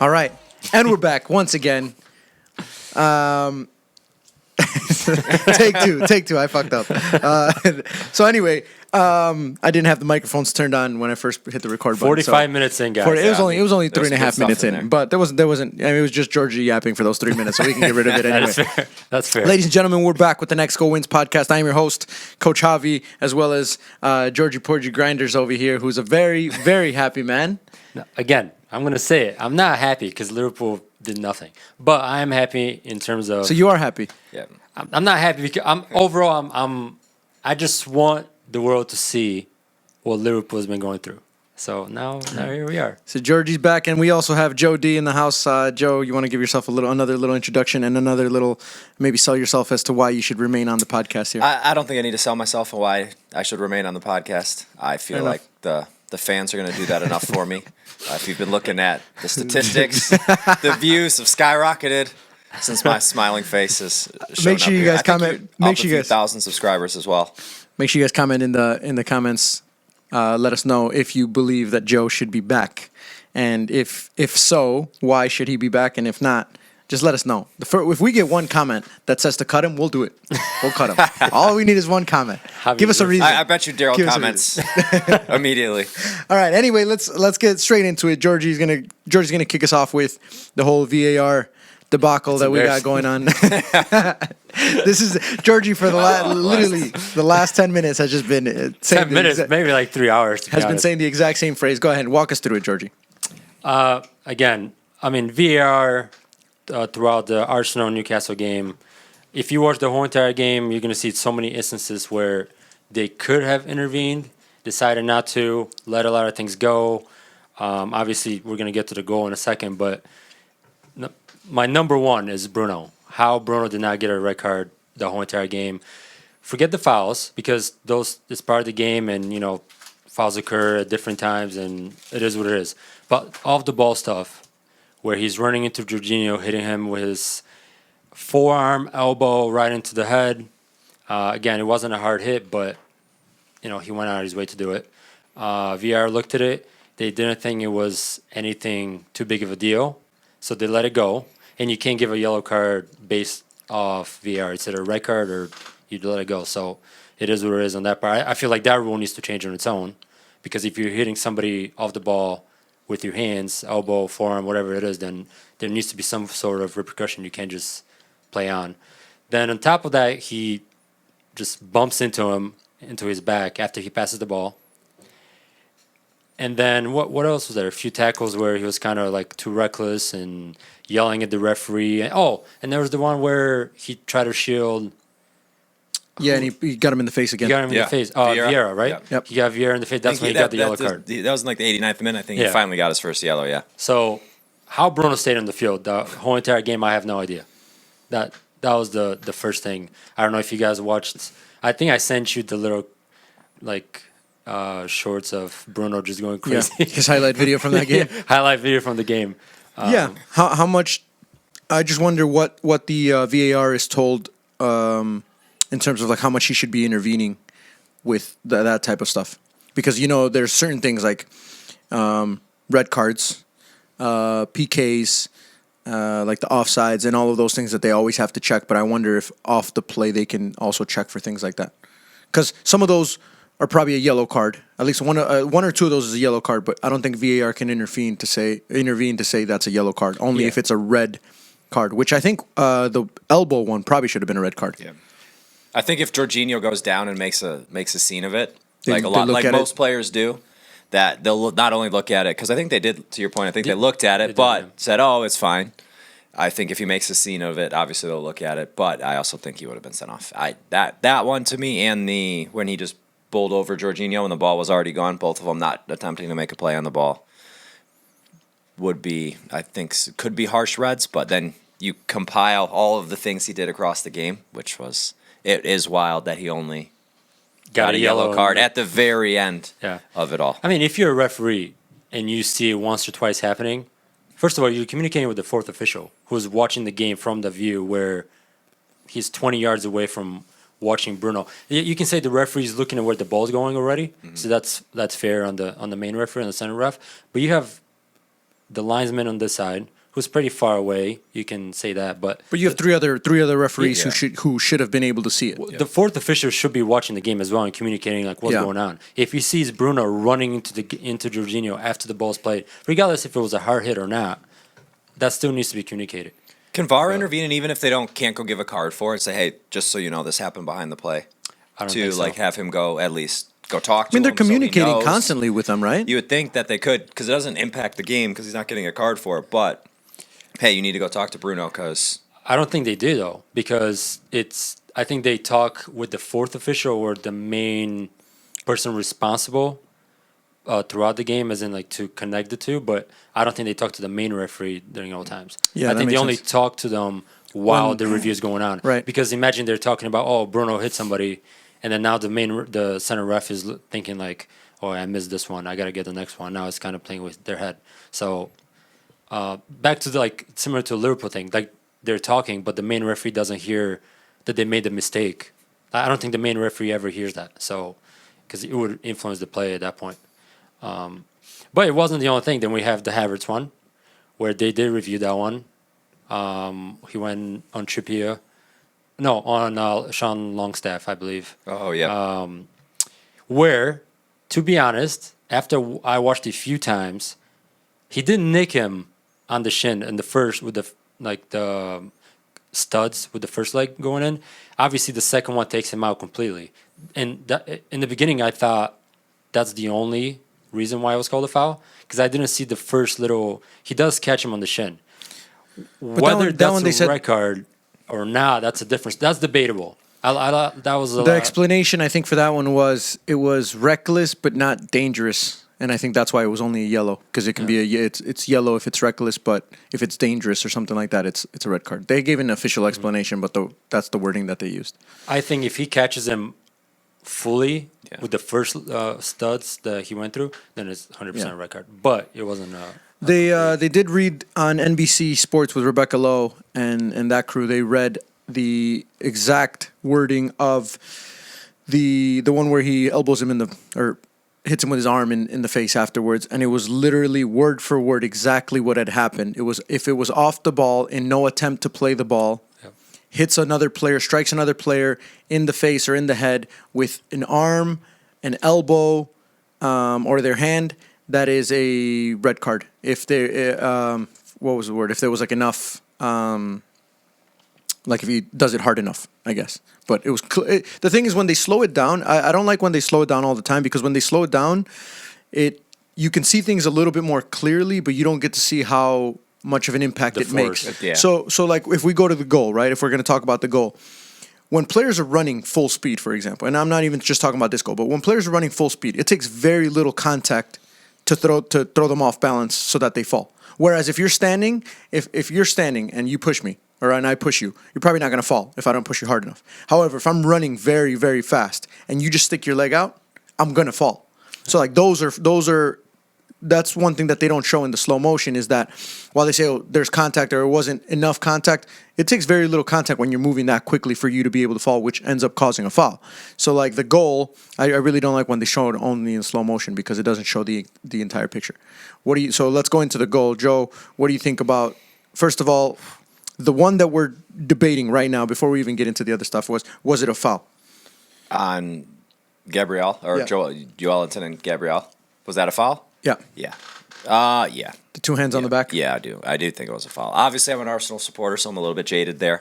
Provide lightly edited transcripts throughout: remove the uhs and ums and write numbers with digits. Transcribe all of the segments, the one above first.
All right, and we're back once again. Take two. I fucked up. So anyway, I didn't have the microphones turned on when I first hit the record button. 45 minutes in, guys. It was only There's 3.5 good minutes stuff in in, there. but there wasn't. I mean, it was just Georgie yapping for those 3 minutes, so we can get rid of it anyway. That's fair. Ladies and gentlemen, we're back with the Next Go Wins podcast. I am your host, Coach Javi, as well as Georgie Porgy Grinders over here, who's a very, very happy man. Again, I'm going to say it. I'm not happy because Liverpool did nothing. But I am happy in terms of... So you are happy? Yeah. I'm not happy because I just want the world to see what Liverpool has been going through. So now here we are. So Georgie's back, and we also have Joe D in the house. Joe, you want to give yourself another little introduction and another little, maybe sell yourself as to why you should remain on the podcast here? I don't think I need to sell myself and why I should remain on the podcast. I feel like the fans are going to do that enough for me. If you've been looking at the statistics, the views have skyrocketed since my smiling face has shown Make sure up you here. guys I think comment. you're Make up sure a you few guys thousand subscribers as well. Make sure you guys comment in the comments. Let us know if you believe that Joe should be back, and if so, why should he be back? And if not, just let us know. If we get one comment that says to cut him, we'll do it. We'll cut him. All we need is one comment. Give us a reason. I bet you Daryl Give us a comments immediately. All right. Anyway, let's get straight into it. Georgie's gonna kick us off with the whole VAR debacle that we got going on. This is Georgie for literally the last 10 minutes has just been 10 minutes, maybe like 3 hours. has been saying the exact same phrase. Go ahead and walk us through it, Georgie. Again, I mean, VAR throughout the Arsenal-Newcastle game, if you watch the whole entire game, you're going to see so many instances where they could have intervened, decided not to, let a lot of things go. Obviously, we're going to get to the goal in a second, but my number one is Bruno. How Bruno did not get a red card the whole entire game. Forget the fouls, because it's part of the game, and, fouls occur at different times, and it is what it is. But off the ball stuff, where he's running into Jorginho, hitting him with his forearm, elbow right into the head. Again, it wasn't a hard hit, but he went out of his way to do it. VR looked at it. They didn't think it was anything too big of a deal, so they let it go. And you can't give a yellow card based off VR. It's either a red card or you let it go. So it is what it is on that part. I feel like that rule needs to change on its own, because if you're hitting somebody off the ball with your hands, elbow, forearm, whatever it is, then there needs to be some sort of repercussion. You can't just play on. Then on top of that, he just bumps into his back after he passes the ball. And then what else was there? A few tackles where he was kind of like too reckless and yelling at the referee. And there was the one where he tried to shield. Yeah, and he got him in the face again. He got him in the face. Vieira, right? Yeah. Yep. He got Vieira in the face. That's when he got the yellow card. That was in like the 89th minute. I think he finally got his first yellow, yeah. So how Bruno stayed on the field the whole entire game, I have no idea. That was the first thing. I don't know if you guys watched. I think I sent you the little shorts of Bruno just going crazy. Yeah. His highlight video from that game. Highlight video from the game. Yeah. How much? I just wonder what the VAR is told in terms of like how much he should be intervening with that type of stuff, because there's certain things like red cards, PKs, like the offsides and all of those things that they always have to check. But I wonder if off the play they can also check for things like that, because some of those are probably a yellow card. At least one or two of those is a yellow card, but I don't think VAR can intervene to say that's a yellow card. Only if it's a red card, which I think the elbow one probably should have been a red card. Yeah. I think if Jorginho goes down and makes a scene of it, They most players do, that they'll not only look at it, because I think they did, to your point, I think they looked at it, but said, oh, it's fine. I think if he makes a scene of it, obviously they'll look at it, but I also think he would have been sent off. That one to me, and when he just bowled over Jorginho and the ball was already gone, both of them not attempting to make a play on the ball, would be, I think, could be harsh reds, but then you compile all of the things he did across the game, which was, it is wild that he only got a yellow card at the very end of it all. I mean, if you're a referee and you see it once or twice happening, first of all, you're communicating with the fourth official who's watching the game from the view where he's 20 yards away from watching Bruno. You can say the referee's looking at where the ball's going already, so that's fair on the main referee and the center ref. But you have the linesman on this side, who's pretty far away. You can say that, but But you have three other referees Yeah. who should have been able to see it. the fourth official should be watching the game as well and communicating like what's Yeah. going on. If he sees Bruno running into Jorginho after the ball's played, regardless if it was a hard hit or not, that still needs to be communicated. Can VAR intervene, and even if they can't go give a card for it, say, hey, just so you know, this happened behind the play, I don't to think so. like have him go at least go talk to I mean, they're him so he communicating knows. constantly with them, right? You would think that they could, because it doesn't impact the game because he's not getting a card for it. But hey, you need to go talk to Bruno because I don't think they do though, because I think they talk with the fourth official or the main person responsible throughout the game, as in like to connect the two. But I don't think they talk to the main referee during all times. Yeah, I that think they makes only sense. talk to them while When- the review is going on. Right. Because imagine they're talking about, oh, Bruno hit somebody, and then now the center ref is thinking like, oh, I missed this one, I got to get the next one. Now it's kind of playing with their head. So back to the, like, similar to the Liverpool thing, like they're talking, but the main referee doesn't hear that they made the mistake. I don't think the main referee ever hears that. So, because it would influence the play at that point. But it wasn't the only thing. Then we have the Havertz one, where they did review that one. He went on Trippier. No, on Sean Longstaff, I believe. oh yeah, Where, to be honest, after I watched it a few times, he didn't nick him on the shin in the first with the studs with the first leg going in. Obviously, the second one takes him out completely. And in the beginning, I thought that's the only reason why it was called a foul, because I didn't see the first little. He does catch him on the shin. Whether that one they that's a said- red card or not, that's a difference. That's debatable. That was The explanation I think for that one was it was reckless but not dangerous, and I think that's why it was only a yellow, because it can be it's yellow if it's reckless, but if it's dangerous or something like that, it's a red card. They gave an official explanation, but that's the wording that they used. I think if he catches him fully Yeah. with the first studs that he went through, then it's 100% Yeah. red card. But it wasn't. They did read on NBC Sports with Rebecca Lowe and that crew. They read the exact wording of the one where he elbows him or hits him with his arm in the face afterwards, and it was literally word for word exactly what had happened. It was, if it was off the ball in no attempt to play the ball, hits another player, strikes another player in the face or in the head with an arm, an elbow, or their hand, that is a red card. If they, what was the word? If there was like enough, like if he does it hard enough, I guess. But it was the thing is when they slow it down. I don't like when they slow it down all the time, because when they slow it down, you can see things a little bit more clearly, but you don't get to see how much of an impact The it force. makes. Yeah. So like if we go to the goal, right? If we're going to talk about the goal, when players are running full speed, for example, and I'm not even just talking about this goal, but when players are running full speed, it takes very little contact to throw them off balance so that they fall. Whereas if you're standing, if you're standing and you push me, and I push you, you're probably not going to fall if I don't push you hard enough. However, if I'm running very, very fast and you just stick your leg out, I'm going to fall. So like that's one thing that they don't show in the slow motion, is that while they say, oh, there's contact or it wasn't enough contact, it takes very little contact when you're moving that quickly for you to be able to fall, which ends up causing a foul. So like the goal, I really don't like when they show it only in slow motion, because it doesn't show the entire picture. So let's go into the goal. Joe, what do you think about, first of all, the one that we're debating right now before we even get into the other stuff, was it a foul? on Gabriel or Yeah. Joelinton and Gabriel, was that a foul? Yeah. Yeah. Yeah. The two hands on the back? Yeah, I do think it was a foul. Obviously, I'm an Arsenal supporter, so I'm a little bit jaded there.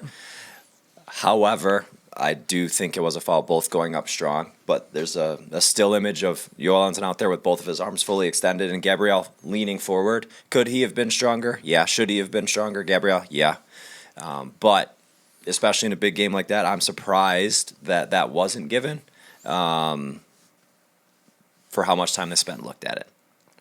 However, I do think it was a foul, both going up strong. But there's a still image of Joelinton out there with both of his arms fully extended and Gabriel leaning forward. Could he have been stronger? Yeah. Should he have been stronger, Gabriel? Yeah. But especially in a big game like that, I'm surprised that wasn't given for how much time they spent and looked at it.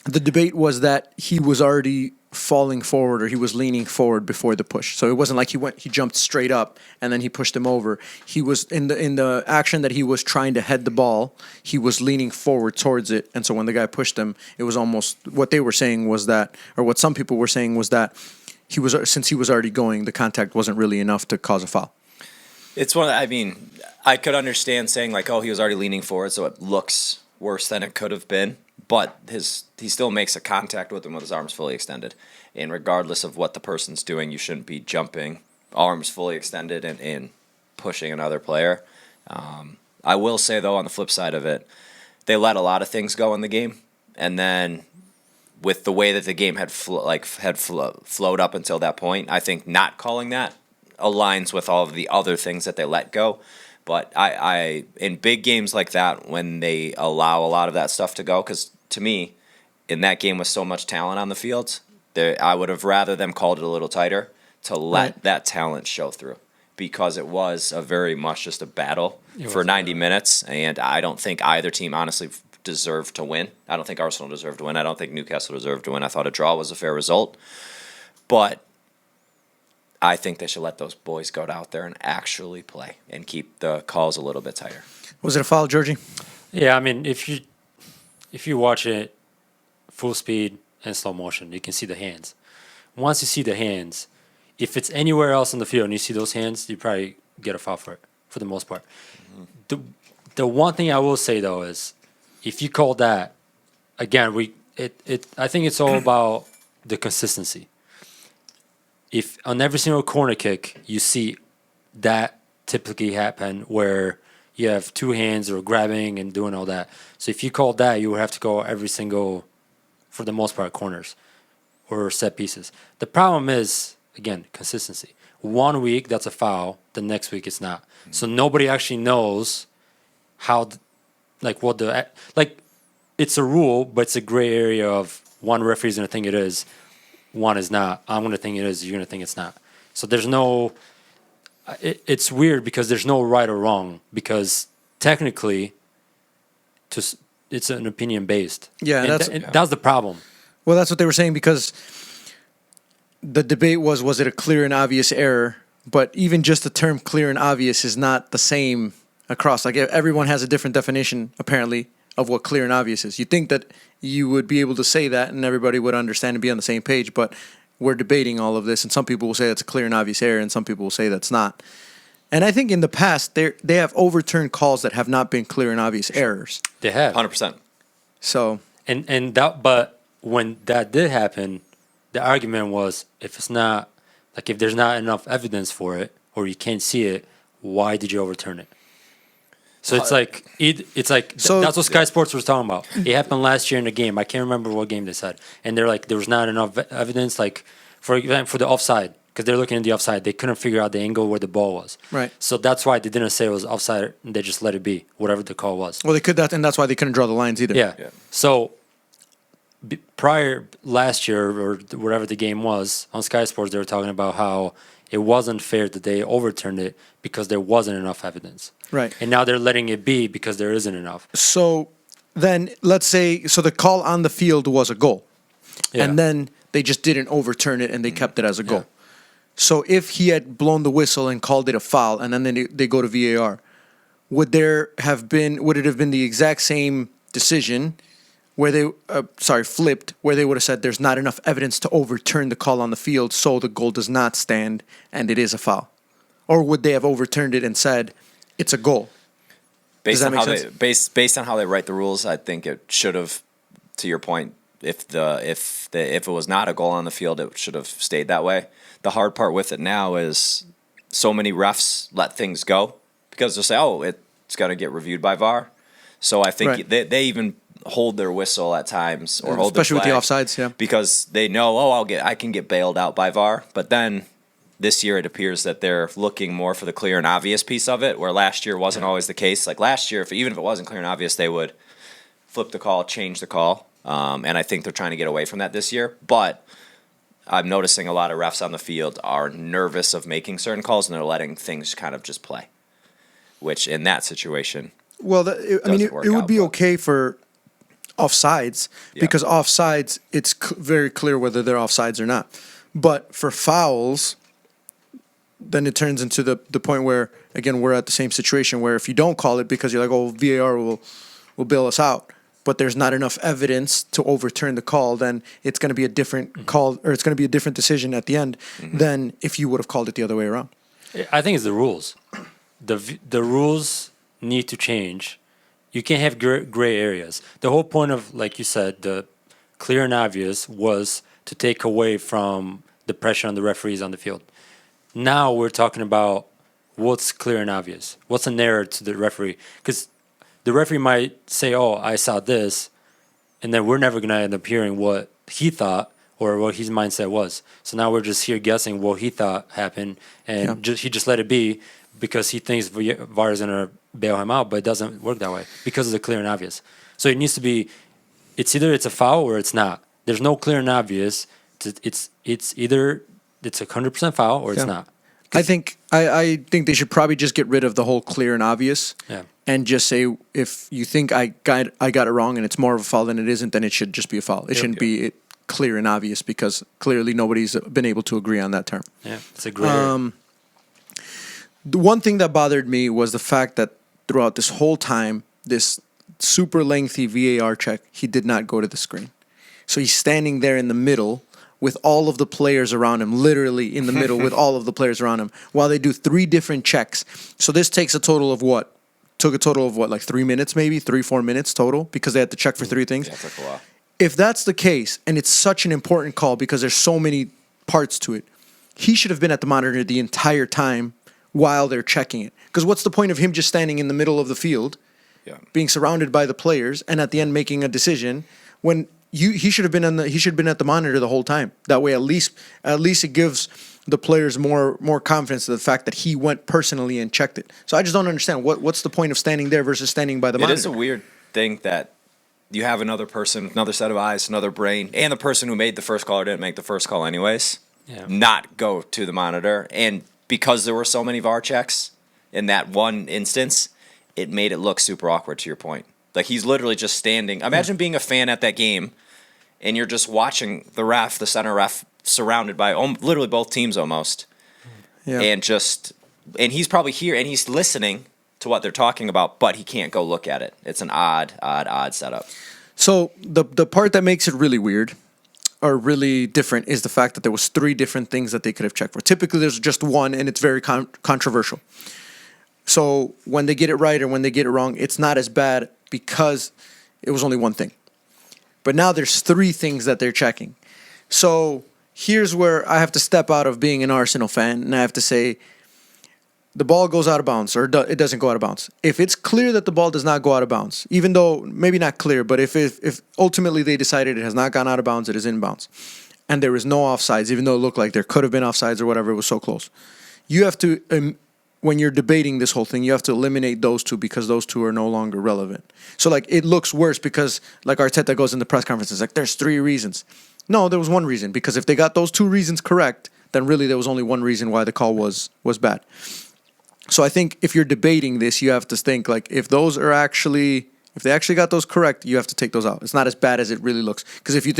The debate was that he was already falling forward, or he was leaning forward before the push. So it wasn't like he jumped straight up and then he pushed him over. He was in the action that he was trying to head the ball, he was leaning forward towards it. And so when the guy pushed him, it was almost, what they were saying was that, or what some people were saying was that, since he was already going, the contact wasn't really enough to cause a foul. It's I could understand saying like, oh, he was already leaning forward, so it looks worse than it could have been. but he still makes a contact with him with his arms fully extended. And regardless of what the person's doing, you shouldn't be jumping, arms fully extended, and pushing another player. I will say, though, on the flip side of it, they let a lot of things go in the game. And then with the way that the game had flowed up until that point, I think not calling that aligns with all of the other things that they let go. But I in big games like that, when they allow a lot of that stuff to go, because to me, in that game with so much talent on the field, I would have rather them called it a little tighter to let that talent show through, because it was a very much just a battle for 90 minutes, and I don't think either team honestly deserved to win. I don't think Arsenal deserved to win. I don't think Newcastle deserved to win. I thought a draw was a fair result, but I think they should let those boys go out there and actually play and keep the calls a little bit tighter. Was it a foul, Georgie? Yeah, I mean, if you watch it full speed and slow motion, you can see the hands. Once you see the hands, if it's anywhere else on the field and you see those hands, you probably get a foul for it, for the most part. Mm-hmm. The one thing I will say, though, is if you call that, again, I think it's all about the consistency. If on every single corner kick you see that typically happen where you have two hands or grabbing and doing all that. So if you called that, you would have to go every single, for the most part, corners or set pieces. The problem is, again, consistency. 1 week, that's a foul. The next week, it's not. So nobody actually knows how, it's a rule, but it's a gray area of one referee's going to think it is, one is not. I'm going to think it is, you're going to think it's not. So there's no, it's weird because there's no right or wrong, because technically it's an opinion based. Yeah, that's the problem. Well, that's what they were saying, because the debate was it a clear and obvious error? But even just the term clear and obvious is not the same across. Like, everyone has a different definition, apparently, of what clear and obvious is. You'd think that you would be able to say that and everybody would understand and be on the same page, but we're debating all of this, and some people will say that's a clear and obvious error, and some people will say that's not. And I think in the past, they have overturned calls that have not been clear and obvious errors. They have 100%. So and that, but when that did happen, the argument was if it's not, like, if there's not enough evidence for it or you can't see it, why did you overturn it? So it's like that's what Sky Sports was talking about. It happened last year in a game. I can't remember what game they said, and they're like, there was not enough evidence, like for example, for the offside, because they're looking at the offside. They couldn't figure out the angle where the ball was. Right. So that's why they didn't say it was offside. They just let it be, whatever the call was. well, they could that, and that's why they couldn't draw the lines either. Yeah. So prior last year or whatever the game was on Sky Sports, they were talking about how it wasn't fair that they overturned it because there wasn't enough evidence. Right. And now they're letting it be because there isn't enough. So then let's say, so the call on the field was a goal. Yeah. And then they just didn't overturn it and they kept it as a goal. So if he had blown the whistle and called it a foul and then they go to VAR, would it have been the exact same decision where they, flipped, where they would have said there's not enough evidence to overturn the call on the field, so the goal does not stand and it is a foul? Or would they have overturned it and said it's a goal? Based on how they write the rules, I think it should have, to your point, if it was not a goal on the field, it should have stayed that way. The hard part with it now is so many refs let things go because they'll say, "Oh, it's got to get reviewed by VAR." So I think they even hold their whistle at times, or hold especially their with the flag, offsides, because they know, I can get bailed out by VAR. But then this year it appears that they're looking more for the clear and obvious piece of it, where last year wasn't always the case. Like last year, even if it wasn't clear and obvious, they would flip the call, change the call. And I think they're trying to get away from that this year. But I'm noticing a lot of refs on the field are nervous of making certain calls, and they're letting things kind of just play, which in that situation, well, it would be okay for offsides, because offsides, it's very clear whether they're offsides or not. But for fouls, then it turns into the point where, again, we're at the same situation where if you don't call it because you're like, oh, VAR will bail us out, but there's not enough evidence to overturn the call, then it's going to be a different call, or it's going to be a different decision at the end than if you would have called it the other way around. I think it's the rules. The rules need to change You can't have gray areas. The whole point of, like you said, the clear and obvious was to take away from the pressure on the referees on the field. Now we're talking about what's clear and obvious. What's an error to the referee? Because the referee might say, "Oh, I saw this," and then we're never going to end up hearing what he thought or what his mindset was. So now we're just here guessing what he thought happened, and he just let it be because he thinks VAR is going to bail him out, but it doesn't work that way because of the clear and obvious. So it needs to be, it's either it's a foul or it's not. There's no clear and obvious. It's either it's 100% foul or it's not. I think they should probably just get rid of the whole clear and obvious. Yeah. And just say, if you think I got it wrong and it's more of a foul than it isn't, then it should just be a foul. It shouldn't be clear and obvious, because clearly nobody's been able to agree on that term. Yeah, it's a great. The one thing that bothered me was the fact that throughout this whole time, this super lengthy VAR check, he did not go to the screen. So he's standing there in the middle with all of the players around him, literally in the middle with all of the players around him, while they do 3 different checks. So this takes a total of what? Took a total of what, like 3 minutes maybe? 3-4 minutes total, because they had to check for 3 things? Yeah, it took a while. If that's the case, and it's such an important call because there's so many parts to it, he should have been at the monitor the entire time while they're checking it. Because what's the point of him just standing in the middle of the field, being surrounded by the players, and at the end making a decision when he should have been at the monitor the whole time? That way, at least it gives the players more confidence in the fact that he went personally and checked it. So I just don't understand what's the point of standing there versus standing by the monitor. It is a weird thing that you have another person, another set of eyes, another brain, and the person who made the first call or didn't make the first call anyways, not go to the monitor. And because there were so many VAR checks in that one instance, it made it look super awkward, to your point. Like, he's literally just standing. Imagine being a fan at that game, and you're just watching the center ref, surrounded by literally both teams almost. Yeah. And he's probably here, and he's listening to what they're talking about, but he can't go look at it. It's an odd setup. So the part that makes it really weird or really different is the fact that there was 3 different things that they could have checked for. Typically, there's just one, and it's very controversial. So when they get it right or when they get it wrong, it's not as bad because it was only one thing. But now there's 3 things that they're checking. So here's where I have to step out of being an Arsenal fan, and I have to say, the ball goes out of bounds, or it doesn't go out of bounds. If it's clear that the ball does not go out of bounds, even though maybe not clear, but if ultimately they decided it has not gone out of bounds, it is in bounds, and there is no offsides, even though it looked like there could have been offsides or whatever, it was so close. You have to, when you're debating this whole thing, you have to eliminate those 2 because those 2 are no longer relevant. So, like, it looks worse because, like, Arteta goes in the press conferences, like, there's 3 reasons. No, there was 1 reason, because if they got those 2 reasons correct, then really there was only 1 reason why the call was bad. So I think if you're debating this, you have to think, like, if they actually got those correct, you have to take those out. It's not as bad as it really looks. Because if you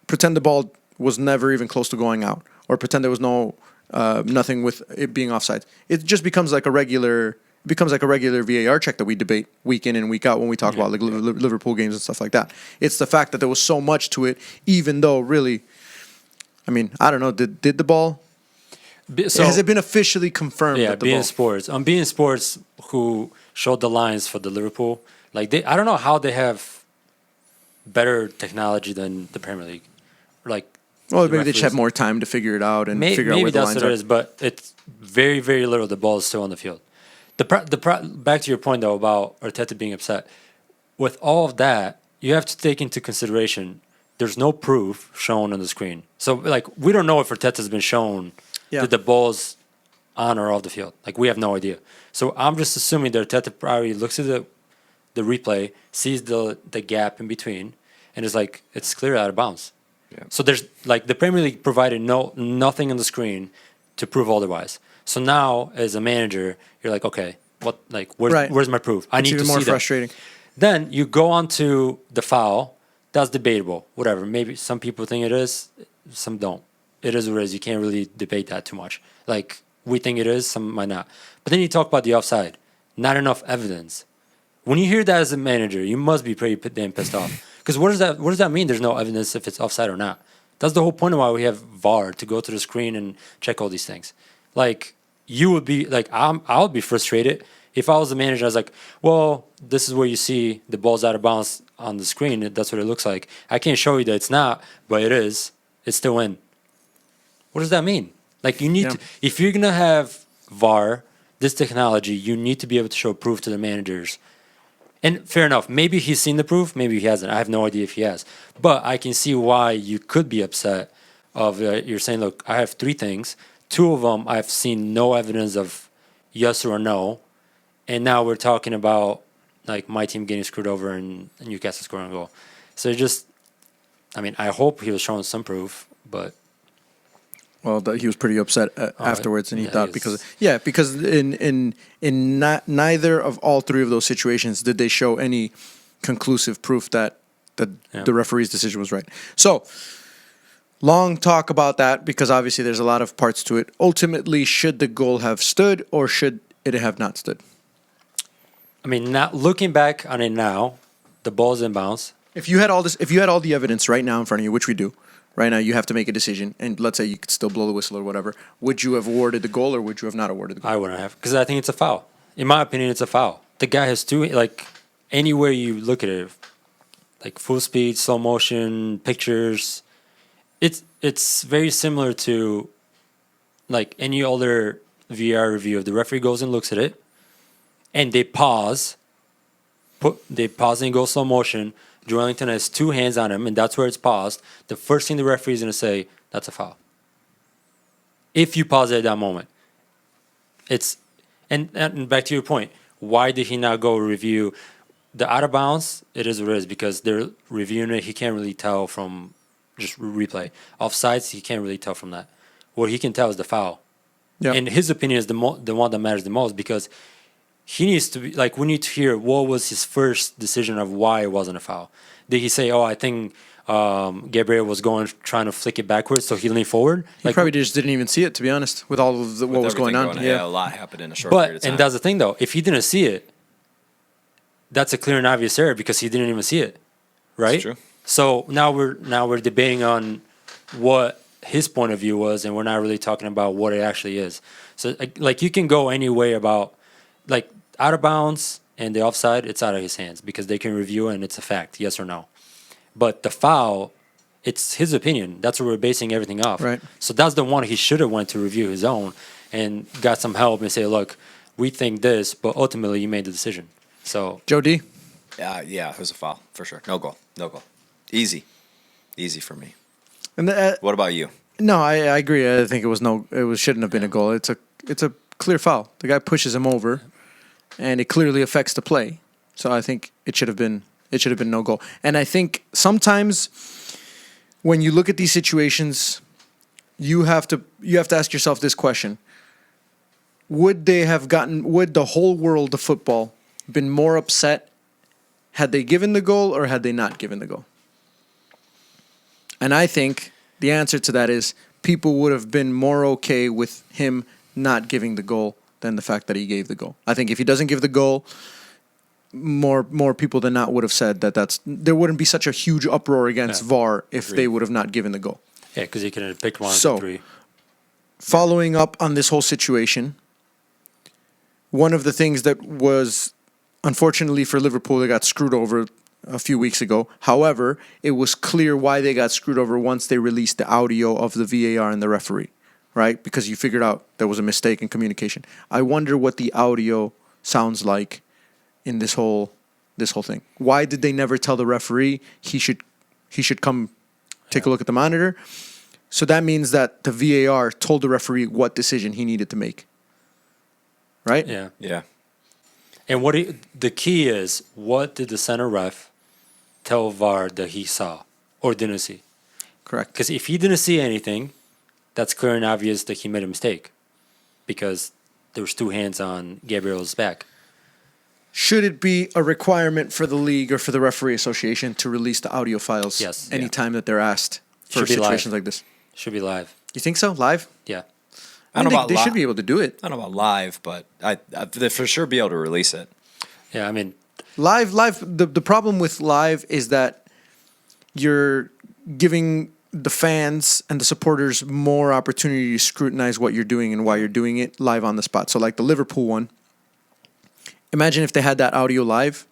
pretend the ball was never even close to going out, or pretend there was nothing with it being offside, it just becomes like a regular VAR check that we debate week in and week out when we talk about like Liverpool games and stuff like that. It's the fact that there was so much to it, even though really, I mean, I don't know, did the ball... So, has it been officially confirmed? Yeah, that the beIN Sports. On beIN Sports, who showed the lines for the Liverpool, like I don't know how they have better technology than the Premier League. Like, well, maybe they just have more time to figure it out and figure out where the lines are. Maybe that's what it is, but it's very, very little. The ball is still on the field. Back to your point though about Arteta being upset. With all of that, you have to take into consideration there's no proof shown on the screen. So, like, we don't know if Arteta's been shown. That the ball's on or off the field. Like, we have no idea. So I'm just assuming that Arteta probably looks at the replay, sees the gap in between, and is like, it's clear out of bounds. Yeah. So there's, like, the Premier League provided nothing on the screen to prove otherwise. So now, as a manager, you're like, okay, where's my proof? I need to see that. It's even more frustrating. Then you go on to the foul. That's debatable. Whatever. Maybe some people think it is, some don't. It is what it is. You can't really debate that too much. Like, we think it is, some might not. But then you talk about the offside. Not enough evidence. When you hear that as a manager, you must be pretty damn pissed off. Because what does that mean? There's no evidence if it's offside or not. That's the whole point of why we have VAR, to go to the screen and check all these things. Like, you would be like, I would be frustrated If I was the manager, I was like, well, this is where you see the ball's out of bounds on the screen. That's what it looks like. I can't show you that it's not, but it is. It's still in. What does that mean? Like, you need Yeah. to, if you're going to have VAR, this technology, you need to be able to show proof to the managers. And fair enough, maybe he's seen the proof, maybe he hasn't. I have no idea if he has. But I can see why you could be upset of you're saying, look, I have three things. Two of them I've seen no evidence of yes or no. And now we're talking about like my team getting screwed over and Newcastle scoring a goal. So it just, I mean, I hope he was showing some proof, but Well, he was pretty upset afterwards, and he yeah, thought because neither of all three of those situations did they show any conclusive proof that the referee's decision was right. So long talk about that because obviously there's a lot of parts to it. Ultimately, should the goal have stood or should it have not stood? I mean, not looking back on it now, the ball's in bounds. If you had all the evidence right now in front of you, which we do. Right now, you have to make a decision, and let's say you could still blow the whistle or whatever. Would you have awarded the goal, or would you have not awarded the goal? I wouldn't have, because I think it's a foul. In my opinion, it's a foul. The guy has two, like, anywhere you look at it, like full speed, slow motion, pictures, it's very similar to, like, any other VAR review. If the referee goes and looks at it, and they pause and go slow motion, Joelinton has two hands on him, and that's where it's paused. The first thing the referee is going to say, that's a foul. If you pause it at that moment. And back to your point, why did he not go review the out of bounds? It is what it is, because they're reviewing it. He can't really tell from just replay. Offsides, he can't really tell from that. What he can tell is the foul. Yeah. And his opinion is the one that matters the most, because he needs to be, like, we need to hear what was his first decision of why it wasn't a foul. Did he say, I think Gabriel was trying to flick it backwards, so he leaned forward? He probably just didn't even see it, to be honest, with all of what was going on. Yeah, a lot happened in a short period of time. And that's the thing, though. If he didn't see it, that's a clear and obvious error because he didn't even see it, right? That's true. So now we're debating on what his point of view was, and we're not really talking about what it actually is. So, like, you can go any way about, like, out of bounds and the offside, it's out of his hands because they can review it and it's a fact, yes or no. But the foul, it's his opinion. That's what we're basing everything off. Right. So that's the one he should have went to review his own and got some help and say, look, we think this, but ultimately you made the decision. So Joe D? Yeah, it was a foul for sure. No goal. Easy for me. And What about you? no, I agree. I think it shouldn't have been a goal. It's a clear foul. The guy pushes him over, and it clearly affects the play. So I think it should have been no goal. And I think sometimes when you look at these situations, you have to ask yourself this question: would the whole world of football been more upset had they given the goal or had they not given the goal? And I think the answer to that is people would have been more okay with him not giving the goal than the fact that he gave the goal. I think if he doesn't give the goal, more people than not would have said there wouldn't be such a huge uproar against VAR if they would have not given the goal. yeah, because he could have picked one of So, the three. Following up on this whole situation, one of the things that was unfortunately for Liverpool, they got screwed over a few weeks ago. However, it was clear why they got screwed over once they released the audio of the VAR and the referee, right? Because you figured out there was a mistake in communication. I wonder what the audio sounds like in this whole thing. Why did they never tell the referee he should come take a look at the monitor? So that means that the VAR told the referee what decision he needed to make. Right? Yeah. Yeah. And the key is, what did the center ref tell VAR that he saw or didn't see? Correct. Because if he didn't see anything, that's clear and obvious that he made a mistake because there was two hands on Gabriel's back. Should it be a requirement for the league or for the referee association to release the audio files Yes. anytime that they're asked for Should be situations live. like this? Should be live. You think so? Live? Yeah. I don't know about they should be able to do it. I don't know about live, but they for sure be able to release it. Yeah, I mean, Live. The problem with live is that you're giving the fans and the supporters more opportunity to scrutinize what you're doing and why you're doing it live on the spot. So like the Liverpool one, Imagine if they had that audio live.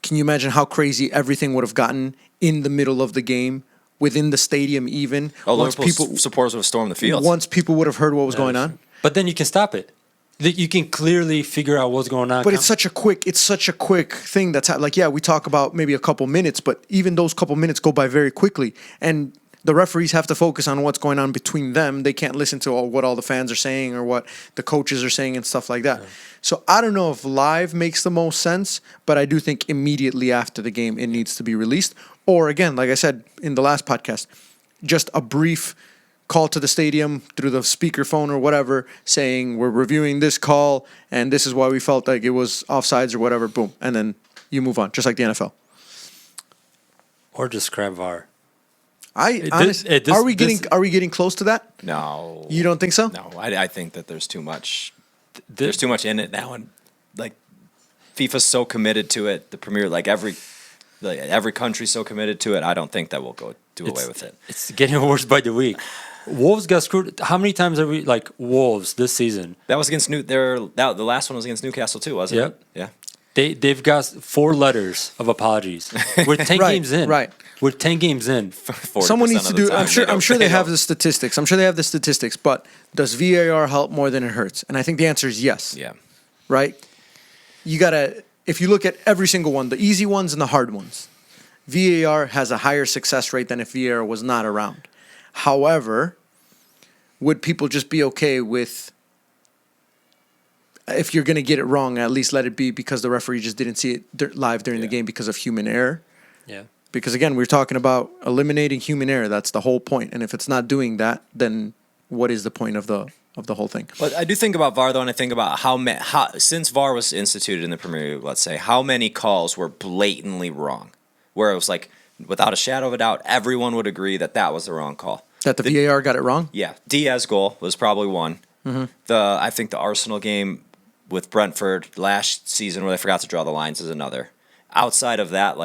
Can you imagine how crazy everything would have gotten in the middle of the game, within the stadium even? Oh, Liverpool supporters would have stormed the field. Once people would have heard what was going on. But then you can stop it. You can clearly figure out what's going on. But it's such a quick thing that's like, yeah, we talk about maybe a couple minutes, but even those couple minutes go by very quickly. And the referees have to focus on what's going on between them. They can't listen to what all the fans are saying or what the coaches are saying and stuff like that. Yeah. So I don't know if live makes the most sense, but I do think immediately after the game it needs to be released. Or again, like I said in the last podcast, just a brief call to the stadium through the speakerphone or whatever saying we're reviewing this call and this is why we felt like it was offsides or whatever, boom. And then you move on, just like the NFL. Or just grab VAR. Are we getting close to that? No. You don't think so? No, I think that there's too much. There's too much in it now, and like FIFA's so committed to it. The Premier, every country's so committed to it. I don't think that we'll do away with it. It's getting worse by the week. Wolves got screwed. How many times are we Wolves this season? That was against the last one was against Newcastle too, wasn't it? Yeah. They've got 4 letters of apologies. We're 10 games in. Right. We're 10 games in. Someone needs to do. I'm sure they have the statistics. But does VAR help more than it hurts? And I think the answer is yes. Yeah. Right. You gotta. If you look at every single one, the easy ones and the hard ones, VAR has a higher success rate than if VAR was not around. However, would people just be okay with? If you're going to get it wrong, at least let it be because the referee just didn't see it live during the game because of human error. Yeah. Because, again, we're talking about eliminating human error. That's the whole point. And if it's not doing that, then what is the point of the whole thing? But I do think about VAR, though, and I think about how since VAR was instituted in the Premier League, let's say, how many calls were blatantly wrong? Where it was like, without a shadow of a doubt, everyone would agree that was the wrong call. That the VAR got it wrong? Yeah. Diaz goal was probably one. Mm-hmm. I think the Arsenal game with Brentford last season where they forgot to draw the lines is another. Outside of that,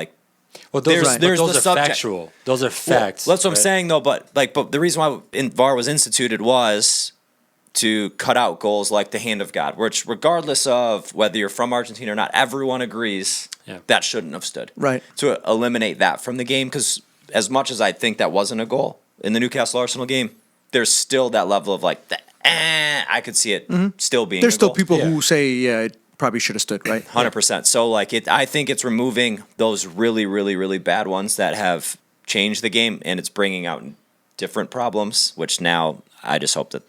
there's those are factual. Those are facts. Well, that's what I'm saying, though. But the reason why VAR was instituted was to cut out goals like the hand of God, which regardless of whether you're from Argentina or not, everyone agrees that shouldn't have stood. Right. To eliminate that from the game, because as much as I think that wasn't a goal in the Newcastle Arsenal game, there's still that level of I could see it still being. There's a still goal. people who say, it probably should have stood, right? 100%. So I think it's removing those really, really, really bad ones that have changed the game, and it's bringing out different problems. Which now I just hope that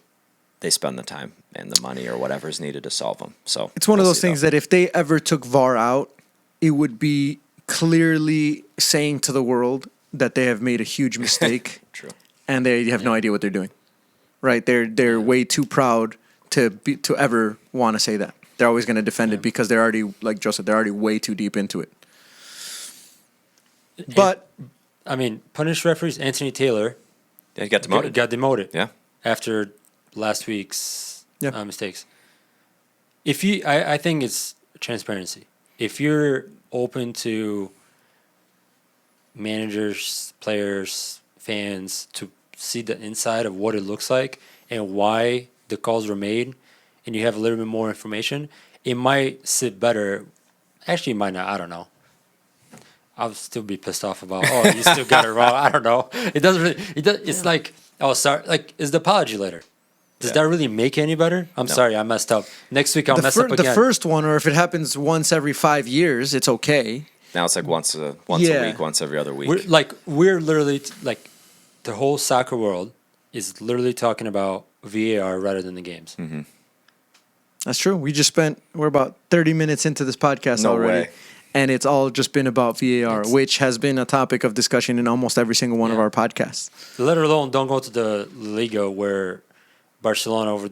they spend the time and the money or whatever is needed to solve them. So it's one of those things that if they ever took VAR out, it would be clearly saying to the world that they have made a huge mistake. True. And they have no idea what they're doing. Right? They're way too proud to ever want to say that. They're always going to defend it because they're already, like Joe said, they're already way too deep into it. But I mean, punished referees. Anthony Taylor, he got demoted. Got demoted. Yeah. After last week's mistakes. I think it's transparency. If you're open to managers, players, fans to see the inside of what it looks like and why the calls were made, and you have a little bit more information, it might sit better. Actually, it might not. I don't know. I'll still be pissed off about, you still got it wrong. I don't know. It doesn't really. It's like, sorry. Like, is the apology letter? Does that really make it any better? I'm sorry, I messed up. Next week I'll mess up again. The first one, or if it happens once every 5 years, it's okay. Now it's like once a week, once every other week. We're literally the whole soccer world is literally talking about VAR rather than the games. Mm-hmm. That's true. We're about 30 minutes into this podcast already. Way. And it's all just been about VAR, which has been a topic of discussion in almost every single one of our podcasts. Let alone don't go to the Liga where Barcelona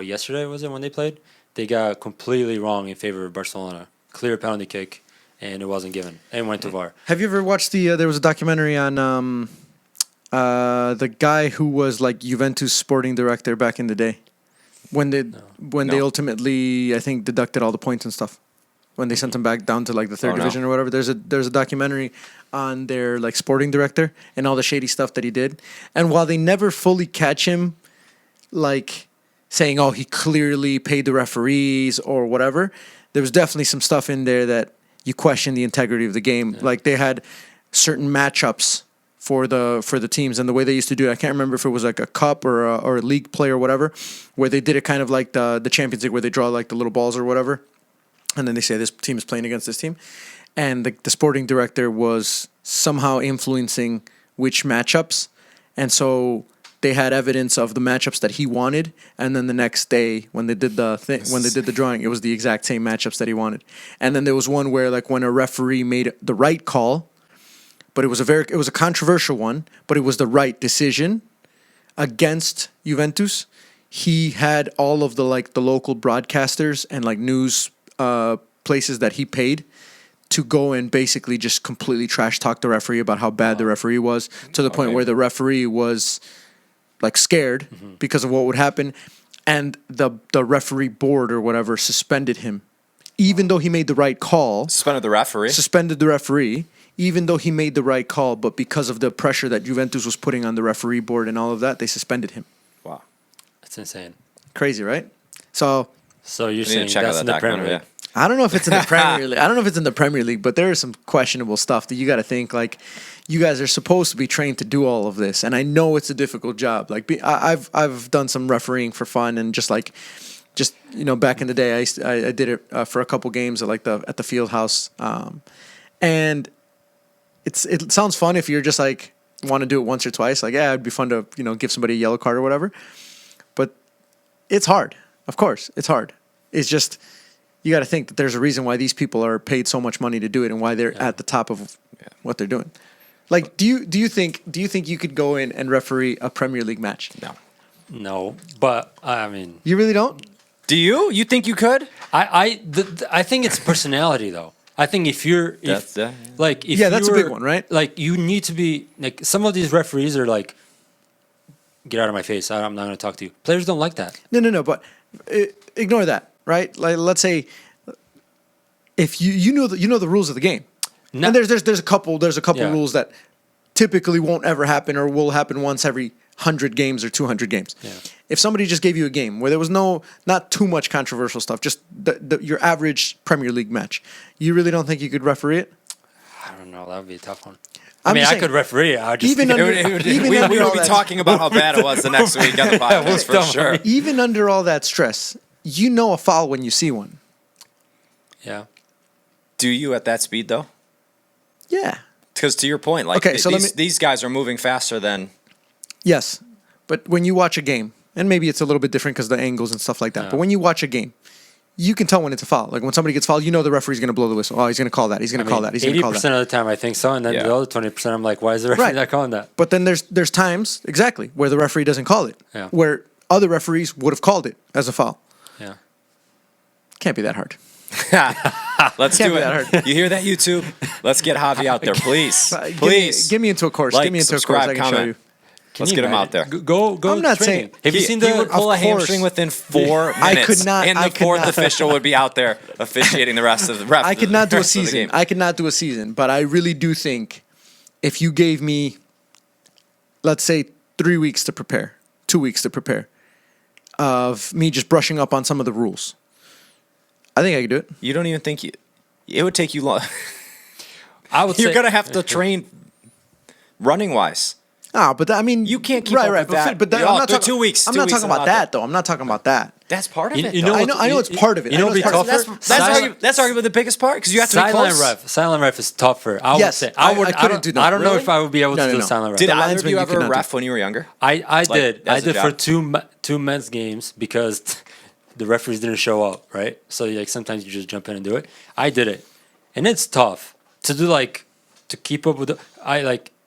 yesterday was it when they played? They got completely wrong in favor of Barcelona. Clear penalty kick, and it wasn't given. And went to VAR. Have you ever watched there was a documentary on the guy who was like Juventus sporting director back in the day? When they ultimately, I think, deducted all the points and stuff. When they sent him back down to the third division or whatever. There's a documentary on their sporting director and all the shady stuff that he did. And while they never fully catch him saying, "Oh, he clearly paid the referees" or whatever. There was definitely some stuff in there that you question the integrity of the game. Yeah. Like they had certain matchups for the teams, and the way they used to do it, I can't remember if it was like a cup or a league play or whatever, where they did it kind of like the Champions League, where they draw like the little balls or whatever, and then they say this team is playing against this team, and the sporting director was somehow influencing which matchups, and so they had evidence of the matchups that he wanted, and then the next day when they did the drawing, it was the exact same matchups that he wanted. And then there was one where like when a referee made the right call, but it was a controversial one, but it was the right decision against Juventus. He had all of the local broadcasters and like news places that he paid to go and basically just completely trash talk the referee about how bad the referee was, to the point where the referee was like scared because of what would happen, and the referee board or whatever suspended him, even though he made the right call. Suspended the referee, even though he made the right call, but because of the pressure that Juventus was putting on the referee board and all of that, they suspended him. Wow, That's insane. Crazy, right? So you're saying check out that's that in the Premier documentary, League? I don't know if it's in the Premier League. I don't know if it's in the Premier League, but there is some questionable stuff that you got to think like, you guys are supposed to be trained to do all of this, and I know it's a difficult job. Like I've done some refereeing for fun, and just back in the day, I did it for a couple games at at the field house, and it sounds fun if you're just like want to do it once or twice. Like it'd be fun to give somebody a yellow card or whatever, but it's hard. Of course, it's hard. It's just. You got to think that there's a reason why these people are paid so much money to do it, and why they're at the top of what they're doing. Like, do you think you could go in and referee a Premier League match? No, but I mean, You really don't. Do you? You think you could? I think it's personality though. I think if That's that's a big one, right? Like you need to be like some of these referees are like, get out of my face. I'm not going to talk to you. Players don't like that. No. But ignore that, right? Like, let's say if you know the rules of the game, No. and there's a couple Yeah. rules that typically won't ever happen or will happen once every 100 games or 200 games. Yeah. If somebody just gave you a game where there was not too much controversial stuff, just your average Premier League match, you really don't think you could referee it? I don't know. That would be a tough one. I'm I mean, just I saying, could referee it. I just even under, even We under will all be that, talking about how bad it was the next week on the podcast for sure. even under all that stress, you know a foul when you see one. yeah. Do you at that speed though? Yeah. Because to your point, like Okay, so these guys are moving faster than. Yes, but when you watch a game, and maybe it's a little bit different because the angles and stuff like that. Yeah. But when you watch a game, you can tell when it's a foul. Like when somebody gets fouled, you know the referee's going to blow the whistle. Oh, he's going to call that. He's going to call that. He's going to call that. 80% of the time, I think so, and then Yeah. the other 20%, I'm like, why is the referee Right. not calling that? But then there's times exactly where the referee doesn't call it, Yeah. where other referees would have called it as a foul. Yeah. Can't be that hard. Let's Can't do be that it. You hear that, YouTube? Let's get Javi out there, please. Please. Give me into a course. Like, Give me into a course. subscribe, I can show comment. you. Let's get him out there. Go. I'm not training. saying- Have you seen He the? would pull a Of course. hamstring within 4 I minutes. could not- And I the could fourth not. official would be out there officiating the rest of the rest. I could not do a rest of the season. game. I could not do a season, but I really do think if you gave me, let's say, 3 weeks to prepare, 2 weeks to prepare, of me just brushing up on some of the rules, I think I could do it. You don't even think it would take you long. I would You're say gonna have to train running wise. Ah, but I mean, You can't keep right, up right. with that. But Oh, I'm not they're talking 2 weeks. I'm 2 not weeks talking and about I'm out that though. I'm not talking about that. That's part of You- it. you though. know I know it's part of it. You know I what'd be it's part of it. tougher? That's arguably the biggest part because you have to be silent close. ref. Silent ref is tougher. I would Yes, say. I I couldn't do that. I don't know Really? if I would be able No, to no, do no. silent ref. Did The either of linesman you you ever could not do. ref when you were younger? I did. as I a did for job? two men's games because the referees didn't show up. Right. So like sometimes you just jump in and do it. I did it, and it's tough to do to keep up with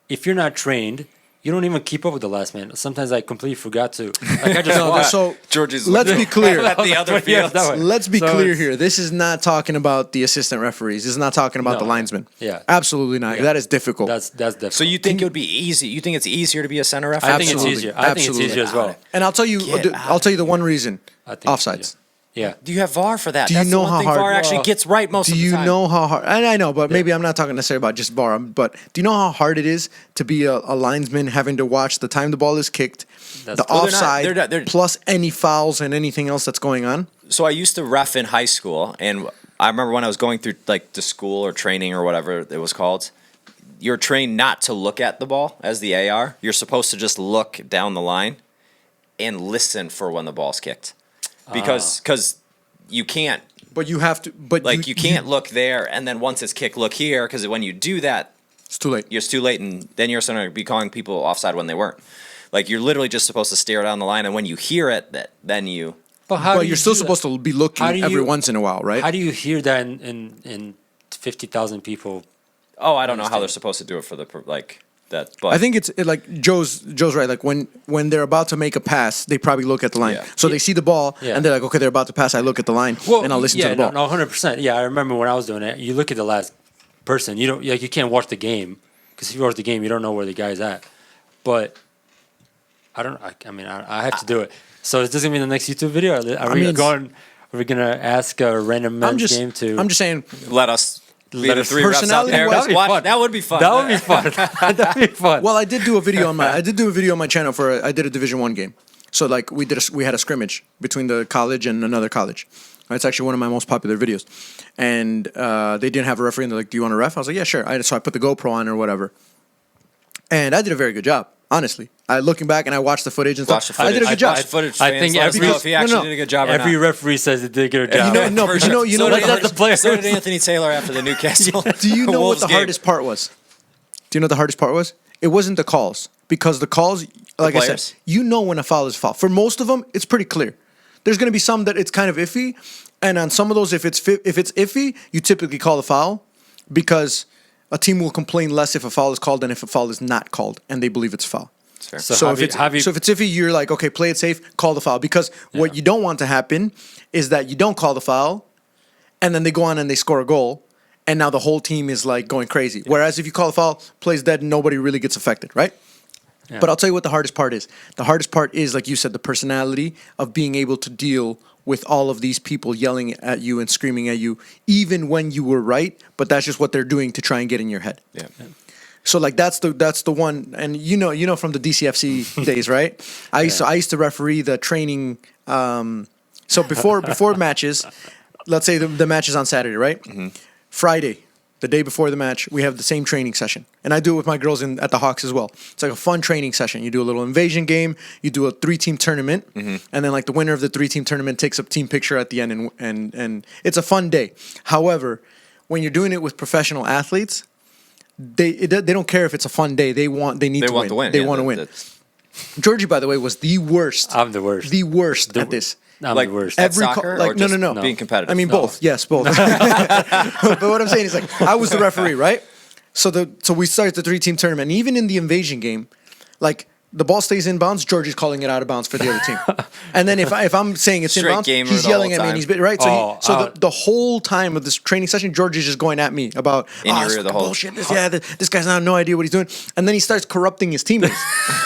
if you're not trained. You don't even keep up with the last man. Sometimes I completely forgot to. Like I just watched. So George's let's be clear. at the other Yeah, field. that way. Let's be So clear it's- here. This is not talking about the assistant referees. This is not talking about No, the linesmen. yeah. Absolutely not. Yeah. That is difficult. That's difficult. So you think it would be easy? You think it's easier to be a center ref? I think it's Absolutely. easier. I think it's Absolutely. easier as well. And I'll tell you Get I'll tell you the one reason. I think it's Offsides. Yeah. Do you have VAR for that? Do you That's know the one how thing hard- VAR actually Well, gets right most Do of the you time. know how hard? And I know, but maybe I'm not talking necessarily about just VAR. But do you know how hard it is to be a linesman having to watch the time the ball is kicked, That's- the Well, offside, they're- plus any fouls and anything else that's going on? So I used to ref in high school, and I remember when I was going through like the school or training or whatever it was called. You're trained not to look at the ball as the AR. You're supposed to just look down the line and listen for when the ball's kicked, because you can't But you have to. But you can't look there and then once it's kicked, look here, because when you do that, It's too late. it's too late, and then you're going to be calling people offside when they weren't. Like you're literally just supposed to stare down the line, and when you hear it, then you. But how But do you you're still do that? supposed to be looking How do every you- once in a while, right? How do you hear that in 50,000 people? Oh, I don't know how they're supposed to do it for the like that, but I think it's like Joe's right. Like when they're about to make a pass, they probably look at the line. Yeah. So they see the ball Yeah. and they're like, okay, they're about to pass. I look at the line and I'll listen to the ball. No, 100%. Yeah, I remember when I was doing it. You look at the last person. You don't like you can't watch the game because if you watch the game, you don't know where the guy's at. But I don't. I mean, I have to do it. So is this gonna be the next YouTube video? Are we mean, going? Are we gonna ask a random men's game to? I'm just saying. let us be Let the us- three refs out there. Personality-wise- That'd be Watch- fun. That would be fun. That would be fun. That'd be fun. Well, I did do a video on my channel for I did a Division 1 game. So like we had a scrimmage between the college and another college. It's actually one of my most popular videos. And they didn't have a referee and they're like, "Do you want a ref?" I was like, "Yeah, sure." So I put the GoPro on or whatever. And I did a very good job, honestly. Looking back and I watched the footage and Watch stuff. the footage. I did a good job. Watch footage. I think Let us every- know if he actually no, did a good job or Every not. referee says they did a good job. You know, but you know so what did, the- the players. so did Anthony Taylor after the Newcastle. Do you know what Wolves the game. hardest part was? Do you know what the hardest part was? It wasn't the calls, because the calls, like I players? said, you know when a foul is a foul. For most of them, it's pretty clear. There's going to be some that it's kind of iffy, and on some of those, if it's iffy, you typically call a foul, because a team will complain less if a foul is called than if a foul is not called, and they believe it's a foul. Fair. So, So have if you, it's iffy, you're like, okay, play it safe, call the foul, because what you don't want to happen is that you don't call the foul, and then they go on and they score a goal, and now the whole team is like going crazy. Whereas if you call a foul, plays dead, nobody really gets affected, right? Yeah. But I'll tell you what the hardest part is. The hardest part is, like you said, the personality of being able to deal with all of these people yelling at you and screaming at you, even when you were right, but that's just what they're doing to try and get in your head. Yeah. So like that's the one, and you know from the DCFC days, right? I used to referee the training. So before matches, let's say the match is on Saturday, right? Friday, the day before the match, we have the same training session, and I do it with my girls at the Hawks as well. It's like a fun training session. You do a little invasion game, you do a 3-team tournament, and then like the winner of the 3-team tournament takes a team picture at the end, and it's a fun day. However, when you're doing it with professional athletes, they don't care if it's a fun day. They want to win. They want to win. Georgie, by the way, was the worst. I'm the worst. The worst at this. I'm Like the worst. at soccer, like or just no. being competitive. I mean both. Yes, both. But what I'm saying is like I was the referee, right? So we started the 3-team tournament. And even in the invasion game, like the ball stays in bounds, Georgie's calling it out of bounds for the other team. And then if I'm saying it's Straight in bounds, gamer he's the yelling whole at me, time. and he's right. So the whole time of this training session, Georgie's just going at me about In your this ear the fucking whole- bullshit. This guy's not no idea what he's doing, and then he starts corrupting his teammates.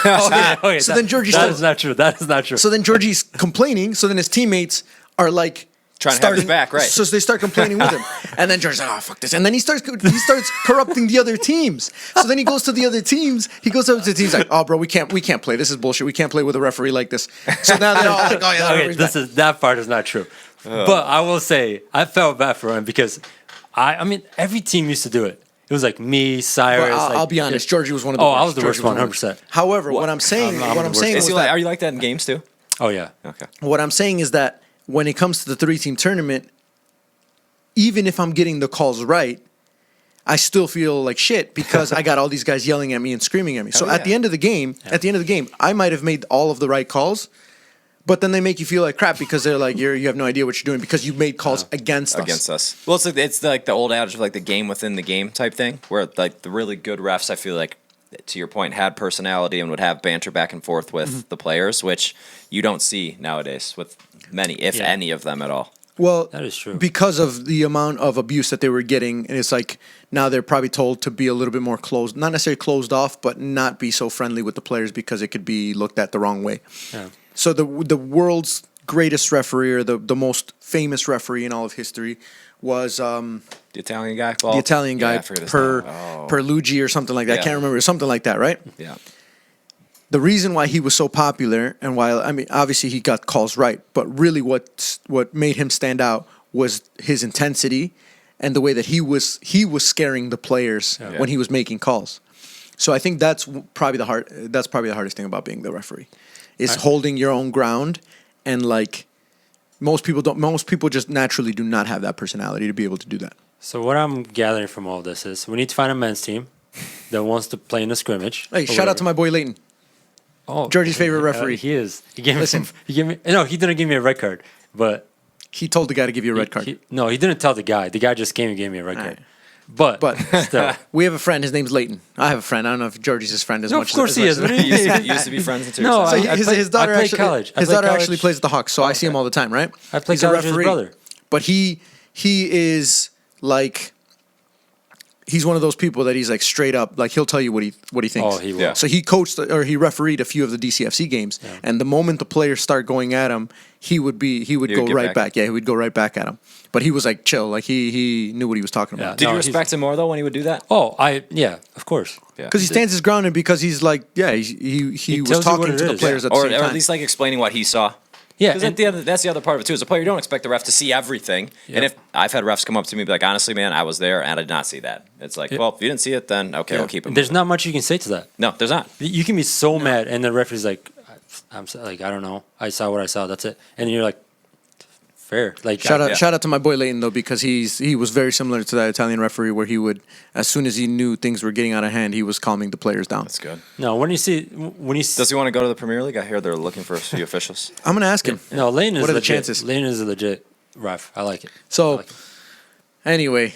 Okay, So then Georgie that starts- is not true. That is not true. So then Georgie's complaining. So then his teammates are like Trying to have his back, right. So they start complaining with him, and then Georgie's like, "Oh fuck this!" And then he starts corrupting the other teams. So then he goes to the other teams. He goes up to the teams like, "Oh, bro, we can't play. This is bullshit. We can't play with a referee like this." So now they're all like, "Oh yeah, okay, that part is not true. But I will say I felt bad for him because I mean every team used to do it. It was like me, Cyrus. But like, I'll be honest, Georgie was one of the Oh, worst. I was the worst Georgie one, was the worst. 100%. However, what I'm saying, I'm the worst. Is was he like, that are you like that in games too? Oh yeah. Okay. what I'm saying is that when it comes to the 3-team tournament, even if I'm getting the calls right, I still feel like shit because I got all these guys yelling at me and screaming at me. So Hell at the yeah. end of the game, I might have made all of the right calls, but then they make you feel like crap because they're like, you have no idea what you're doing because you made calls against us. Well, it's like the old adage of like the game within the game type thing, where like the really good refs, I feel like, to your point, had personality and would have banter back and forth with the players, which you don't see nowadays with many, if Yeah. any of them at all. Well, That is true. because of the amount of abuse that they were getting, and it's like now they're probably told to be a little bit more closed, not necessarily closed off, but not be so friendly with the players because it could be looked at the wrong way. Yeah. So the world's greatest referee or the most famous referee in all of history was The Italian guy? the Italian guy, Yeah, I forget his per name. Oh. Perluigi or something like that. I Yeah. can't remember. Something like that, right? Yeah. The reason why he was so popular and why, I mean, obviously he got calls right, but really what made him stand out was his intensity and the way that he was scaring the players when he was making calls. So I think that's probably the hardest thing about being the referee is holding your own ground, and like most people just naturally do not have that personality to be able to do that. So what I'm gathering from all this is we need to find a men's team that wants to play in a scrimmage. Hey, shout out to my boy Leighton. Oh, Georgie's favorite referee. He is. He gave Listen. me. He gave me. No, he didn't give me a red card, but He told the guy to give you a red card. No, he didn't tell the guy. The guy just came and gave me a red card. right. But still, We have a friend. His name's Leighton. I have a friend. I don't know if Georgie's his friend as no, much. of course as he is. much What as- do you mean? Used to be friends until No, So I his daughter played actually, college. I his played daughter college. actually plays at the Hawks, so I see him all the time. Right? I played He's a college with his referee, brother. but he is like. He's one of those people that he's like straight up, like he'll tell you what he thinks. Oh, he will. Yeah. So he coached or he refereed a few of the DCFC games, and the moment the players start going at him, he would go get right back. back. Yeah, he would go right back at him. But he was like chill, like he knew what he was talking Yeah. about. Did No, you he's- respect him more though when he would do that? Oh, yeah, of course. Yeah. Because he stands his ground, and because he's like, yeah, he was tells you what talking it to the is. players at the Or same time. at least like explaining what he saw. Yeah, Because that's the other part of it too. As a player, you don't expect the ref to see everything. And if I've had refs come up to me and be like, honestly, man, I was there and I did not see that. It's like, well, if you didn't see it, then okay, we'll keep him. there's not much you can say to that. No, there's not. You can be so mad, and the referee's like, I don't know. I saw what I saw. That's it. And you're like, fair. Like, Shout out to my boy Leighton though, because he was very similar to that Italian referee where he would, as soon as he knew things were getting out of hand, he was calming the players down. That's good. No, Does he want to go to the Premier League? I hear they're looking for a few officials. I'm gonna ask him. No, Lane is What are the legit. chances? Lane is a legit ref. I like it. So, I like it. anyway,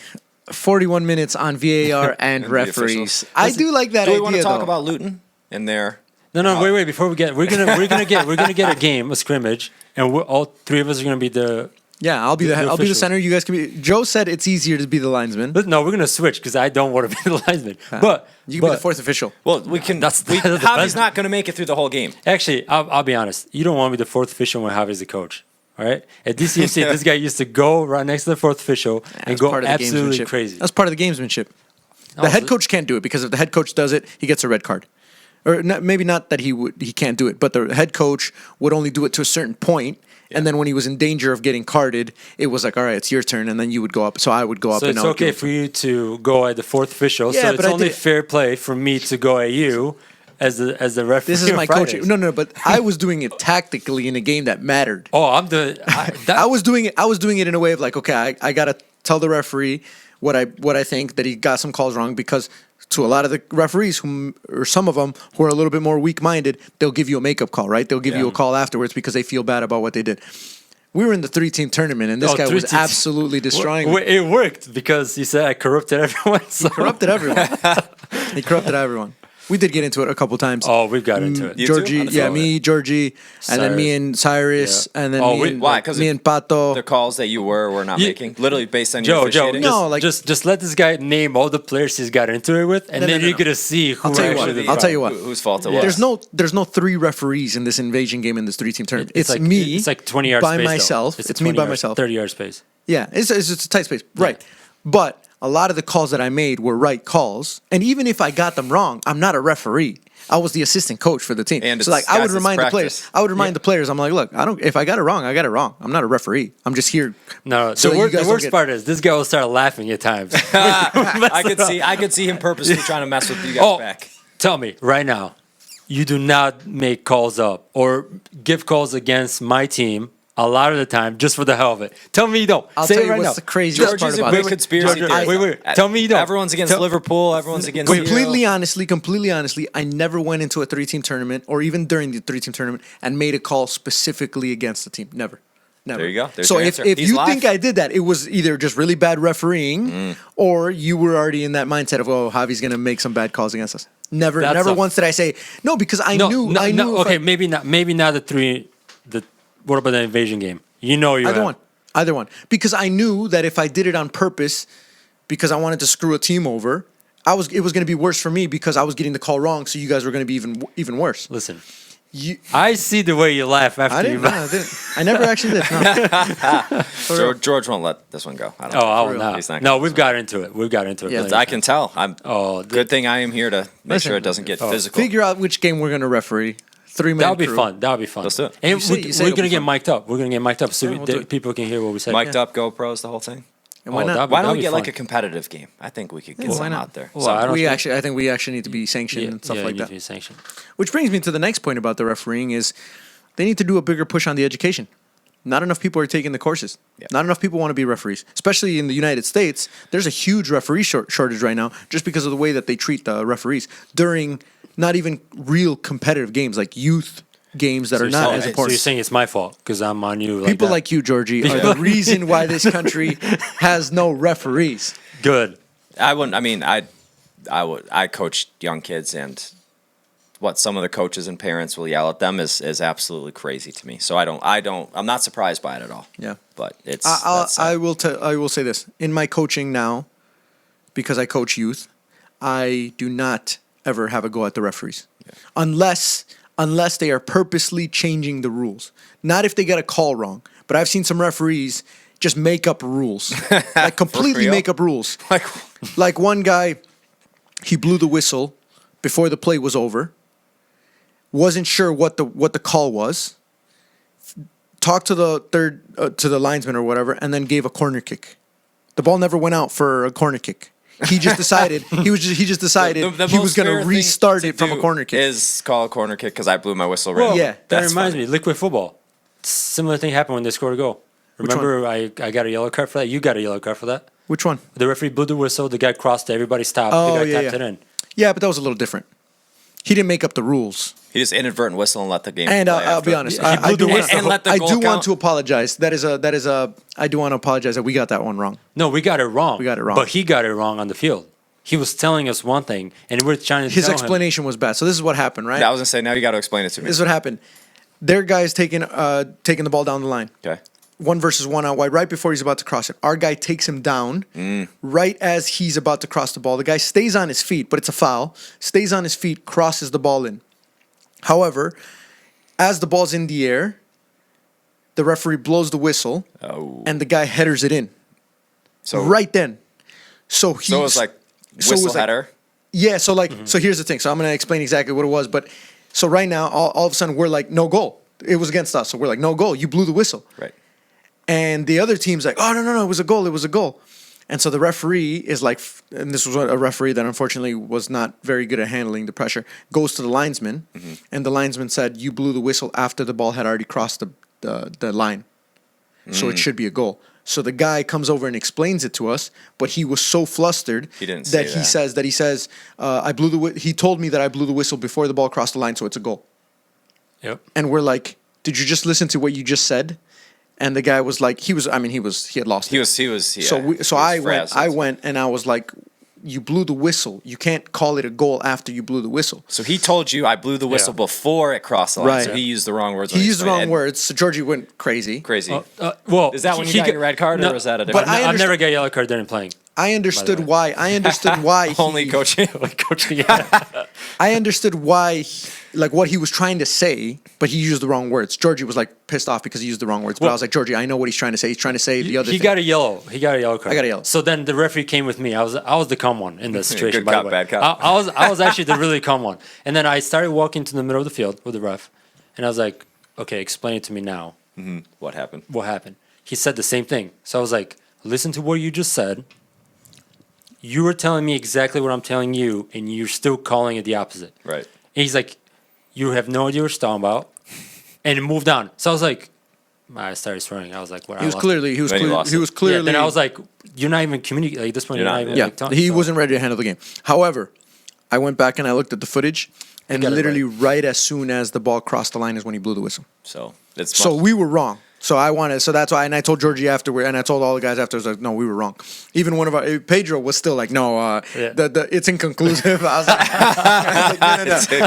41 minutes on VAR and the referees. officials. I do like that Do idea we want to talk though. about Luton and their? No, wait. Before we're gonna get a game, a scrimmage, and all three of us are gonna be the. Yeah, I'll be The the official. center. You guys can be. Joe said it's easier to be the linesman. No, we're gonna switch because I don't want to be the linesman. But You can be the fourth official. Well, we can. That's the Javi's best. not going to make it through the whole game. Actually, I'll be honest. You don't want to be the fourth official when Javi's the coach. All right. At DCMC, this guy used to go right next to the fourth official and That's go part of the absolutely gamesmanship. crazy. That's part of the gamesmanship. The head coach can't do it because if the head coach does it, he gets a red card. Or maybe not that he can't do it, but the head coach would only do it to a certain point. And then when he was in danger of getting carded, it was like, all right, it's your turn, and then you would go up. So I would go up. So and it's I would give okay it to for you to go at the fourth official. Yeah, so but it's I only did- fair play for me to go at you as the referee. This is on my Fridays. coaching. No, but I was doing it tactically in a game that mattered. Oh, I'm I was doing it in a way of like, okay, I gotta tell the referee what I think that he got some calls wrong, because to a lot of the referees or some of them who are a little bit more weak-minded, they'll give you a makeup call, right? They'll give you a call afterwards because they feel bad about what they did. We were in the 3-team tournament, and this guy was 3-team. absolutely destroying me. It worked because he said I corrupted everyone. So. Corrupted everyone. He corrupted everyone. We did get into it a couple times. Oh, we've got into it. You too? Georgie, On the yeah, phone. me, Georgie, and then me Cyrus. and Cyrus, Yeah. and then Oh, me, we- and, why? 'Cause me it- and Pato. The calls that you were not You- making, literally based on your Joe, officiating. No, just, like- just let this guy name all the players he's got into it with, and No, then no, you're no. gonna see who I'll tell you actually. what. the I'll tell you problem. what. Whose fault it Yeah. was. There's no three referees in this invasion game in this 3-team tournament. It's It's like me. It's like 20 yards by space, though. myself. It's It's me 20 by yards, myself. 30 yard space. Yeah, it's a tight space, right? But a lot of the calls that I made were right calls, and even if I got them wrong, I'm not a referee. I was the assistant coach for the team. And So like it's- I would guys, it's remind the practice. players. I would remind the players. I'm like, look, if I got it wrong, I got it wrong. I'm not a referee. I'm just here. No, so the, that you guys the don't worst get- part is this guy will start laughing at times. I could see him purposely trying to mess with you guys Oh, back. tell me right now, you do not make calls up or give calls against my team a lot of the time just for the hell of it. Tell me you don't. I'll Say tell it you right what's now. the craziest part Georgie's a about big it. conspiracy George, theorist. wait. Tell me you don't. Everyone's against Tell- Liverpool. Everyone's against Completely you. honestly, I never went into a 3-team tournament or even during the 3-team tournament and made a call specifically against the team. Never. There you go. There's So your if answer. He's you live. think I did that, it was either just really bad refereeing or you were already in that mindset of, oh, Javi's going to make some bad calls against us. Never That's a- once did I say, no, because I knew. Okay, if maybe not the three. What about the invasion game? You know you Either one. Because I knew that if I did it on purpose, because I wanted to screw a team over, it was going to be worse for me because I was getting the call wrong, so you guys were going to be even worse. Listen, I see the way you laugh after I you. didn't. No, I didn't. I never actually did. No. George won't let this one go. I don't Oh, I will think. not. He's not No, gonna- we've got into it. We've got into it. Yeah, plenty I of can times. tell. I'm. Oh, Good thing I am here to make Listen. sure it doesn't get physical. Figure out which game we're gonna referee. 3-man That would be crew. fun. That would be fun. Let's do it. And You say- you say we're it'll gonna be get fun. mic'd up. We're gonna get mic'd up so Yeah, we'll do it. people can hear what we say. Mic'd up GoPros the whole thing. And why Oh, not? that'd be- Why don't that'd we be get like fun. a competitive game? I think we could get why some not? out there. Well, I don't We think- actually, I think we actually need to be sanctioned and stuff yeah, like it that. needs to be sanctioned. Which brings me to the next point about the refereeing is they need to do a bigger push on the education. Not enough people are taking the courses. Yeah. Not enough people want to be referees, especially in the United States. There's a huge referee shortage right now just because of the way that they treat the referees during not even real competitive games, like youth games that are not as So you're important. saying it's my fault because I'm on you. People that. like you, Georgie, are the reason why this country has no referees. Good. I wouldn't. I mean, I would. I coach young kids, and what some of the coaches and parents will yell at them is absolutely crazy to me. So I don't. I'm not surprised by it at all. Yeah. But it's. I will say this in my coaching now, because I coach youth, I do not ever have a go at the referees, unless they are purposely changing the rules. Not if they get a call wrong, but I've seen some referees just make up rules, like completely real? make up rules. like, Like one guy, he blew the whistle before the play was over. Wasn't sure what the call was. Talked to the to the linesman or whatever, and then gave a corner kick. The ball never went out for a corner kick. He just decided he just decided the he most was going fair to thing restart to it from a do corner kick. Is call a corner kick because I blew my whistle Well, right. Yeah, that that's reminds funny. me. Liquid football. Similar thing happened when they scored a goal. Which one? Remember, I got a yellow card for that. You got a yellow card for that. Which one? The referee blew the whistle. The guy crossed. Everybody stopped. Oh, the guy yeah, tapped yeah. it in. Yeah, but that was a little different. He didn't make up the rules. He just inadvertent whistle and let the game. And play I'll be after. honest, Yeah, he I blew do the want whistle. And let the I goal do want count. to apologize. I do want to apologize that we got that one wrong. No, we got it wrong. We got it wrong. But he got it wrong on the field. He was telling us one thing, and we're trying to His tell him. explanation was bad. So this is what happened, right? I was gonna say now you got to explain it to me. This is what happened. Their guy's taking the ball down the line. Okay. 1-versus-1 out wide, right before he's about to cross it. Our guy takes him down right as he's about to cross the ball. The guy stays on his feet, but it's a foul. Stays on his feet, crosses the ball in. However, as the ball's in the air, the referee blows the whistle, Oh. and the guy headers it in. So Right then. So he. So it was like so it was whistle like- header. Yeah, so so here's the thing. So I'm gonna explain exactly what it was. But so right now, all of a sudden we're like, no goal. It was against us. So we're like, no goal. You blew the whistle. Right. And the other team's like, oh, no, it was a goal. It was a goal. And so the referee is like, and this was a referee that unfortunately was not very good at handling the pressure, goes to the linesman. And the linesman said, you blew the whistle after the ball had already crossed the line. So it should be a goal. So the guy comes over and explains it to us, but he was so flustered He didn't say that. he says, he told me that I blew the whistle before the ball crossed the line, so it's a goal. Yep. And we're like, did you just listen to what you just said? And the guy was like, he had lost it. He was. Yeah, So he was I frazzled. went and I was like, you blew the whistle. You can't call it a goal after you blew the whistle. So he told you I blew the whistle Yeah. before it crossed the line. Right. So he used the wrong words. He when used the explained wrong it. words, so Georgie went crazy. Crazy. Well, Is that when you got your red card, or was that a But different? I I've understand- never got a yellow card during playing. I understood way. why. I understood why. Only coaching. Coaching. Yeah. I understood why, like what he was trying to say, but he used the wrong words. Georgie was like pissed off because he used the wrong words. But I Well- was like, Georgie, I know what he's trying to say. He's trying to say the other He thing. got a yellow. He got a yellow card. I got a yellow. So then the referee came with me. I was the calm one in the situation. Good by cop, the way. bad cop. I was actually the really calm one. And then I started walking to the middle of the field with the ref, and I was like, "Okay, explain it to me now. What happened? What happened?" He said the same thing. So I was like, "Listen to what you just said. You were telling me exactly what I'm telling you, and you're still calling it the opposite." Right. And he's like, "You have no idea what you're talking about," and it moved on. So I was like, I started swearing. I was like, "What?" He was clearly. Then you lost it. Yeah, then I was like, "You're not even communicating. Like, at this point, You're you're not, not even yeah. like talking." he so- wasn't ready to handle the game. However, I went back and I looked at the footage, and got it literally right as soon as the ball crossed the line is when he blew the whistle. So it's So much- we were wrong. So that's why, and I told Georgie afterward, and I told all the guys afterwards, like, no, we were wrong. Even one of our Pedro was still like, no, Yeah. it's inconclusive. I was like,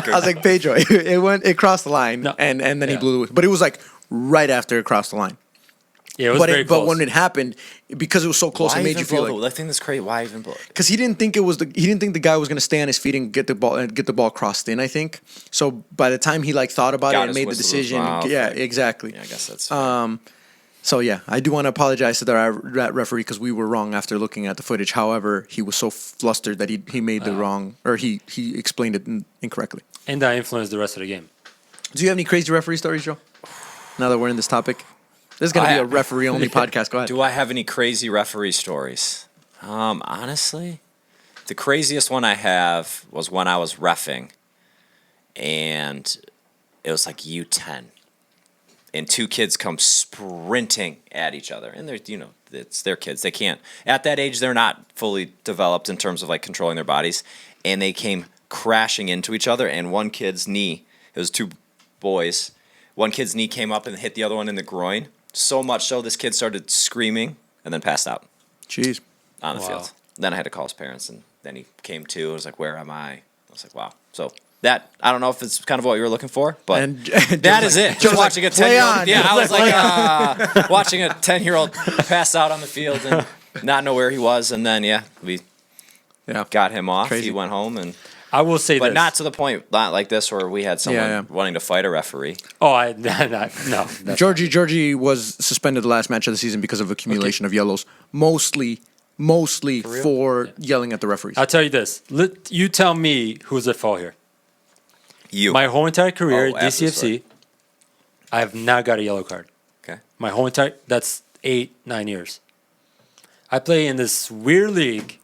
no. I was like, Pedro, it crossed the line, No. and then he Yeah. blew the whistle. But it was like right after it crossed the line. Yeah, it was very But close. when it happened, because it was so close, Why it made even you feel blow like. the, I think that's crazy. Why even blow it? Because he didn't think the guy was going to stay on his feet and get the ball crossed in. I think so. By the time he thought about Got it and his made the whistle decision, was- yeah, okay. exactly. Yeah, I guess that's fair. So yeah, I do want to apologize to that referee because we were wrong after looking at the footage. However, he was so flustered that he made the wrong, or he explained it incorrectly. And that influenced the rest of the game. Do you have any crazy referee stories, Joe? Now that we're in this topic, this is going to be a referee only podcast. Go ahead. Do I have any crazy referee stories? Honestly, the craziest one I have was when I was reffing, and it was like U10, and two kids come sprinting at each other, and they're it's their kids. They can't at that age. They're not fully developed in terms of like controlling their bodies, and they came crashing into each other. And one kid's knee, it was two boys. One kid's knee came up and hit the other one in the groin. So much so, this kid started screaming and then passed out Jeez. on the Wow. field. Then I had to call his parents, and then he came to. I was like, "Where am I?" I was like, "Wow." So that I don't know if it's kind of what you were looking for, but And that is it. Just watching a "Play 10-year-old. on." Yeah, I was like watching a 10-year-old pass out on the field and not know where he was, and then we Yeah. got him off. Crazy. He went home, and I will say but this. not to the point, not like this where we had someone Yeah. wanting to fight a referee. Oh, no. That's Georgie was suspended the last match of the season because of accumulation of yellows, mostly for yelling at the referees. I'll tell you this. You tell me who's at fault here. You. My whole entire career at Oh, after the DCFC, I have not got a yellow card. Okay. My whole entire, that's 8-9 years. I play in this weird league,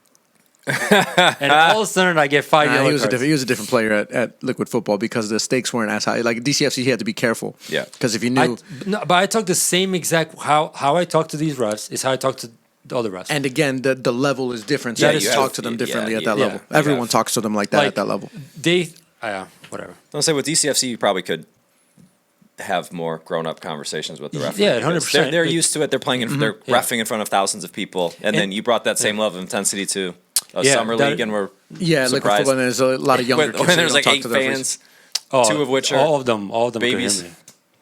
and all of a sudden I get 5 yellow he was cards. he was a different player at Liquid Football because the stakes weren't as high. Like DCFC, he had to be careful. Yeah. Because if you knew, But I talk the same exact, how I talk to these refs is how I talk to the other refs. and again, the level is different. So Yeah, you you talk have- to them yeah, differently at yeah, that yeah. level. You Everyone have- talks to them like that Like, at that level. Whatever. Don't say with DCFC, you probably could have more grown-up conversations with the referee. Yeah, because 100%. They're used to it. They're playing. They're Yeah. reffing in front of thousands of people, and then you brought that same level of intensity to a Yeah, summer that- league, and we're Yeah, Liquid surprised. Football, and there's a lot of younger when, kids. so when you there's don't like talk 8 to the referees. fans. Oh, Two of which are all of them babies. could hear me.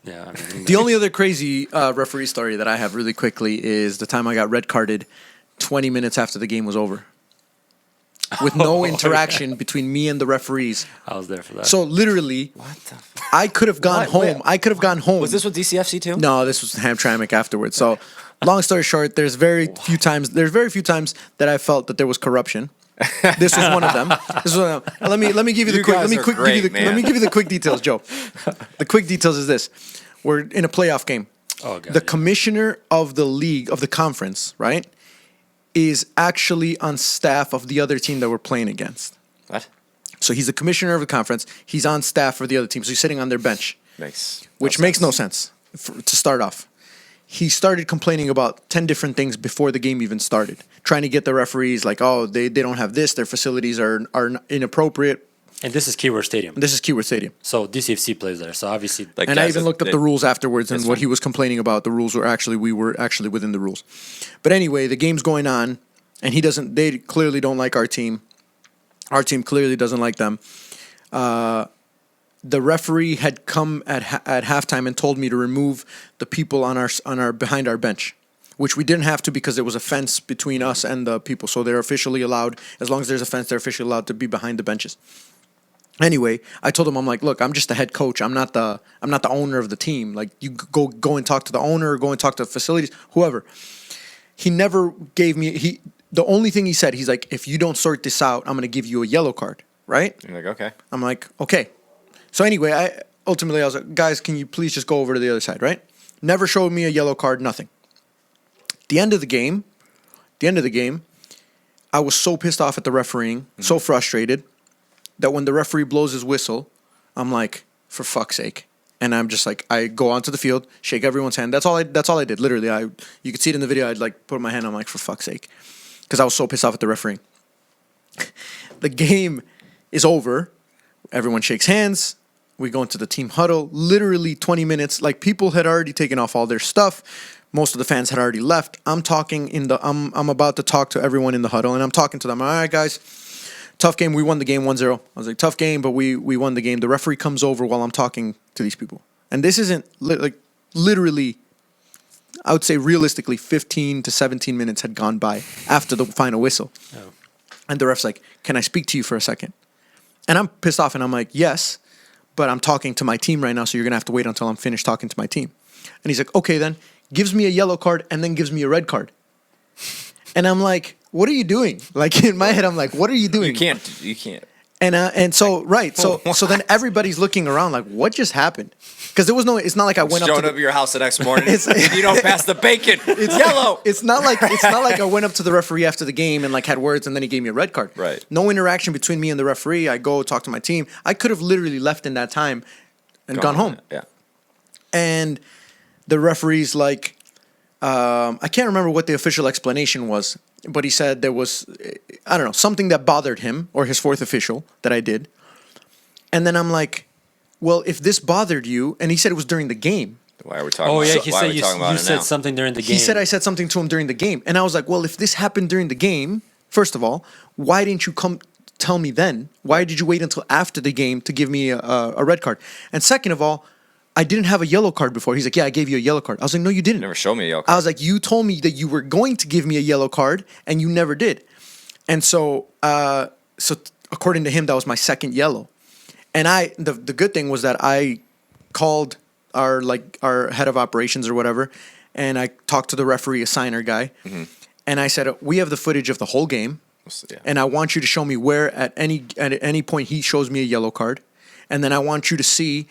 Yeah, I mean, The only other crazy referee story that I have really quickly is the time I got red carded 20 minutes after the game was over. With no interaction between me and the referees. I was there for that. So literally, What the? I could have gone What? home. Wait. I could have gone home. Was this with DCFC too? No, this was Hamtramck afterwards. So, long story short, there's very few times that I felt that there was corruption. This was one of them. Let me give you the You quick. guys are great, let man. me give you the quick details, Joe. The quick details is this: we're in a playoff game. Oh, God, the yeah. commissioner of the league of the conference, right, is actually on staff of the other team that we're playing against. What? So he's the commissioner of the conference. He's on staff for the other team. So he's sitting on their bench, which makes no sense to start off. He started complaining about 10 different things before the game even started, trying to get the referees like, oh, they don't have this, their facilities are inappropriate. And this is Keyword Stadium. This is Keyword Stadium. So DCFC plays there. So obviously, Like, And I guys, even looked up the rules afterwards, and it's what fine. he was complaining about, we were actually within the rules. But anyway, the game's going on, and they clearly don't like our team. Our team clearly doesn't like them. The referee had come at halftime and told me to remove the people on our behind our bench, which we didn't have to because there was a fence between us and the people. So they're officially allowed, as long as there's a fence, they're officially allowed to be behind the benches. Anyway, I told him, I'm like, look, I'm just the head coach. I'm not the owner of the team. Like, you go and talk to the owner, go and talk to the facilities, whoever. He never gave me the only thing he said, he's like, if you don't sort this out, I'm gonna give you a yellow card, right? You're like, okay. I'm like, okay. So anyway, I was like, guys, can you please just go over to the other side, right? Never showed me a yellow card, nothing. The end of the game, I was so pissed off at the refereeing, so frustrated, that when the referee blows his whistle, I'm like, for fuck's sake. And I'm just like, I go onto the field, shake everyone's hand. That's all I did. Literally, you could see it in the video. I'd like put my hand. I'm like, for fuck's sake, because I was so pissed off at the refereeing. The game is over. Everyone shakes hands. We go into the team huddle. Literally 20 minutes. Like, people had already taken off all their stuff. Most of the fans had already left. I'm about to talk to everyone in the huddle, and I'm talking to them. All right, guys. Tough game. We won the game 1-0. I was like, tough game, but we won the game. The referee comes over while I'm talking to these people. And this isn't literally, I would say realistically 15 to 17 minutes had gone by after the final whistle. Oh. And the ref's like, "Can I speak to you for a second?" And I'm pissed off, and I'm like, "Yes, but I'm talking to my team right now, so you're going to have to wait until I'm finished talking to my team." And he's like, "Okay, then." Gives me a yellow card and then gives me a red card. And I'm like, "What are you doing?" Like, in my head, I'm like, "What are you doing?" You can't. And so then everybody's looking around like, what just happened? Because there was no. It's not like I went Showing up to up at your house the next morning. It's- You don't pass the bacon. It's yellow. It's not like I went up to the referee after the game and like had words and then he gave me a red card. Right. No interaction between me and the referee. I go talk to my team. I could have literally left in that time and gone home. Yeah. And the referee's like, I can't remember what the official explanation was, but he said there was, I don't know, something that bothered him or his fourth official that I did. And then I'm like, well, if this bothered you, and he said it was during the game. Why are we talking? Oh about yeah, it? he Why are said we you, talking about you it said now? something during the game. He said I said something to him during the game. And I was like, well, if this happened during the game, first of all, why didn't you come tell me then? Why did you wait until after the game to give me a red card? And second of all, I didn't have a yellow card before. He's like, yeah, I gave you a yellow card. I was like, no, you didn't. Never show me a yellow I card. was like, you told me that you were going to give me a yellow card, and you never did. And so, according to him, that was my second yellow. And the good thing was that I called our head of operations or whatever, and I talked to the referee assigner guy, and I said, we have the footage of the whole game, Yeah. and I want you to show me where at any point he shows me a yellow card, and then I want you to see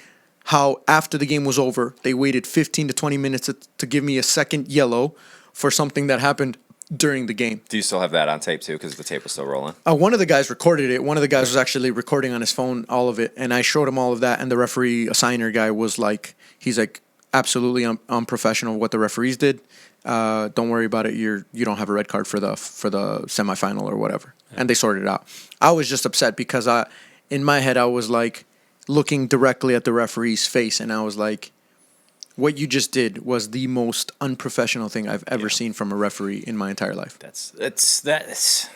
how after the game was over, they waited 15 to 20 minutes to give me a second yellow for something that happened during the game. Do you still have that on tape too? Because the tape was still rolling. One of the guys recorded it. One of the guys was actually recording on his phone all of it, and I showed him all of that. And the referee assigner guy was like, he's like, absolutely unprofessional what the referees did. Don't worry about it. You don't have a red card for the semifinal or whatever. Yeah. And they sorted it out. I was just upset because in my head I was like looking directly at the referee's face, and I was like, what you just did was the most unprofessional thing I've ever seen from a referee in my entire life. That's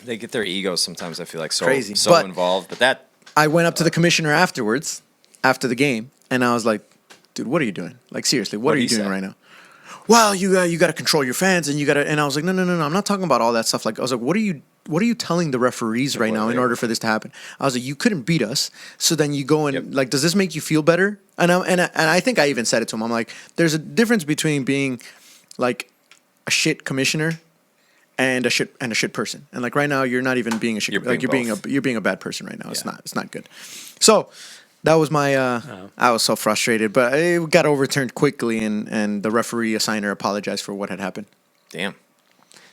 they get their egos sometimes. I feel like so Crazy. so But involved. But that I went up to the commissioner afterwards, after the game, and I was like, dude, what are you doing? Like, seriously, what are you doing right now? Well, you got to control your fans, and and I was like, no, I'm not talking about all that stuff. Like, I was like, what are you telling the referees right now in order for this to happen? I was like, you couldn't beat us, so then you go and like, does this make you feel better? And I think I even said it to him. I'm like, there's a difference between being like a shit commissioner and a shit person. And like right now, you're not even being a shit. You're being a bad person right now. Yeah. It's not good. So that was my. I was so frustrated, but it got overturned quickly, and the referee assigner apologized for what had happened. Damn.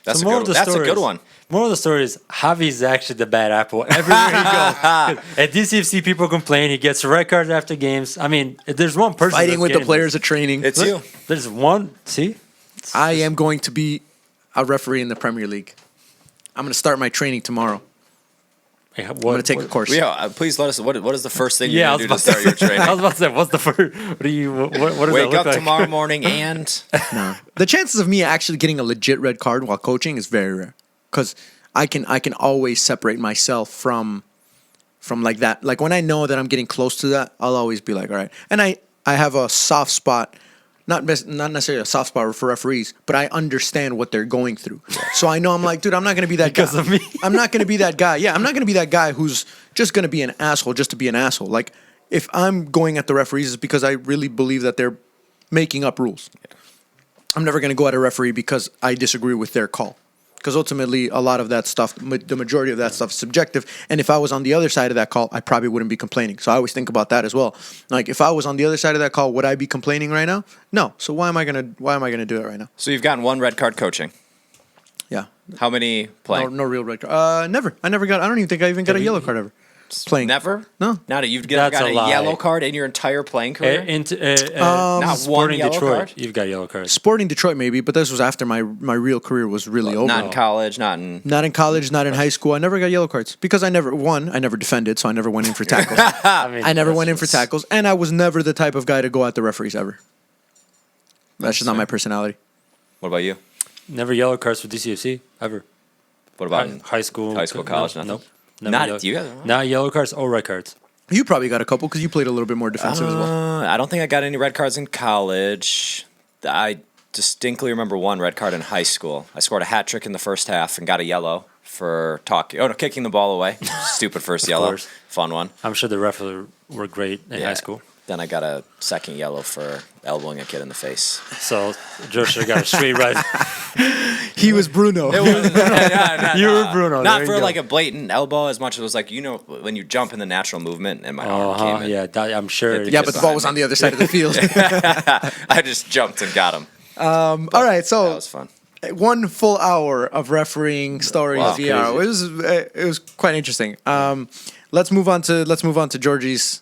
That's a good one. More of the story is Javi's actually the bad apple everywhere he goes. At DCFC, people complain he gets red cards after games. I mean, if there's one person fighting with the players at training. It's you. There's one. See, I am going to be a referee in the Premier League. I'm going to start my training tomorrow. I'm going to take a course. Yeah, please let us. What is the first thing you're going to do to start your training? I was about to say, what's the first? What does Wake that up look tomorrow morning and no. The chances of me actually getting a legit red card while coaching is very rare, because I can always separate myself from like that. Like when I know that I'm getting close to that, I'll always be like, all right. And I have a soft spot. Not necessarily a soft spot for referees, but I understand what they're going through. So I know I'm like, dude, I'm not going to be that guy. Because of me. I'm not going to be that guy. Yeah, I'm not going to be that guy who's just going to be an asshole just to be an asshole. Like, if I'm going at the referees, it's because I really believe that they're making up rules. I'm never going to go at a referee because I disagree with their call. Because ultimately, a lot of that stuff, the majority of that stuff is subjective. And if I was on the other side of that call, I probably wouldn't be complaining. So I always think about that as well. Like, if I was on the other side of that call, would I be complaining right now? No. So why am I gonna do it right now? So you've gotten one red card coaching. Yeah. How many playing? No real red card. Never. I don't even think I even got a yellow card ever. Playing. Never? No. Not a, you've got a yellow card in your entire playing career? Not one Sporting yellow Detroit, card? you've got yellow cards. Sporting Detroit maybe, but this was after my real career was really over. Not in college, not in college, not in high school. I never got yellow cards because I never defended, so I never went in for tackles. I never went in for tackles, and I was never the type of guy to go at the referees ever. That's just not my personality. What about you? Never yellow cards for DCFC ever. What about high school? college, nothing? Nope. Not you guys? Not yellow cards or red cards. You probably got a couple because you played a little bit more defensive as well. I don't think I got any red cards in college. I distinctly remember one red card in high school. I scored a hat trick in the first half and got a yellow for kicking the ball away. Stupid first yellow. Course. Fun one. I'm sure the refs were great in high school. Then I got a second yellow for elbowing a kid in the face. So Joe should have got a straight red. He was Bruno. It was You were Bruno. Not There for you go. like a blatant elbow as much as it was like, when you jump in the natural movement and my arm came in. Yeah, I'm sure. Hit Yeah, but the ball was on the other side of the field. I just jumped and got him. All right, That so was fun. 1 full hour of refereeing stories Wow. VR. It was quite interesting. Let's move on to Georgie's.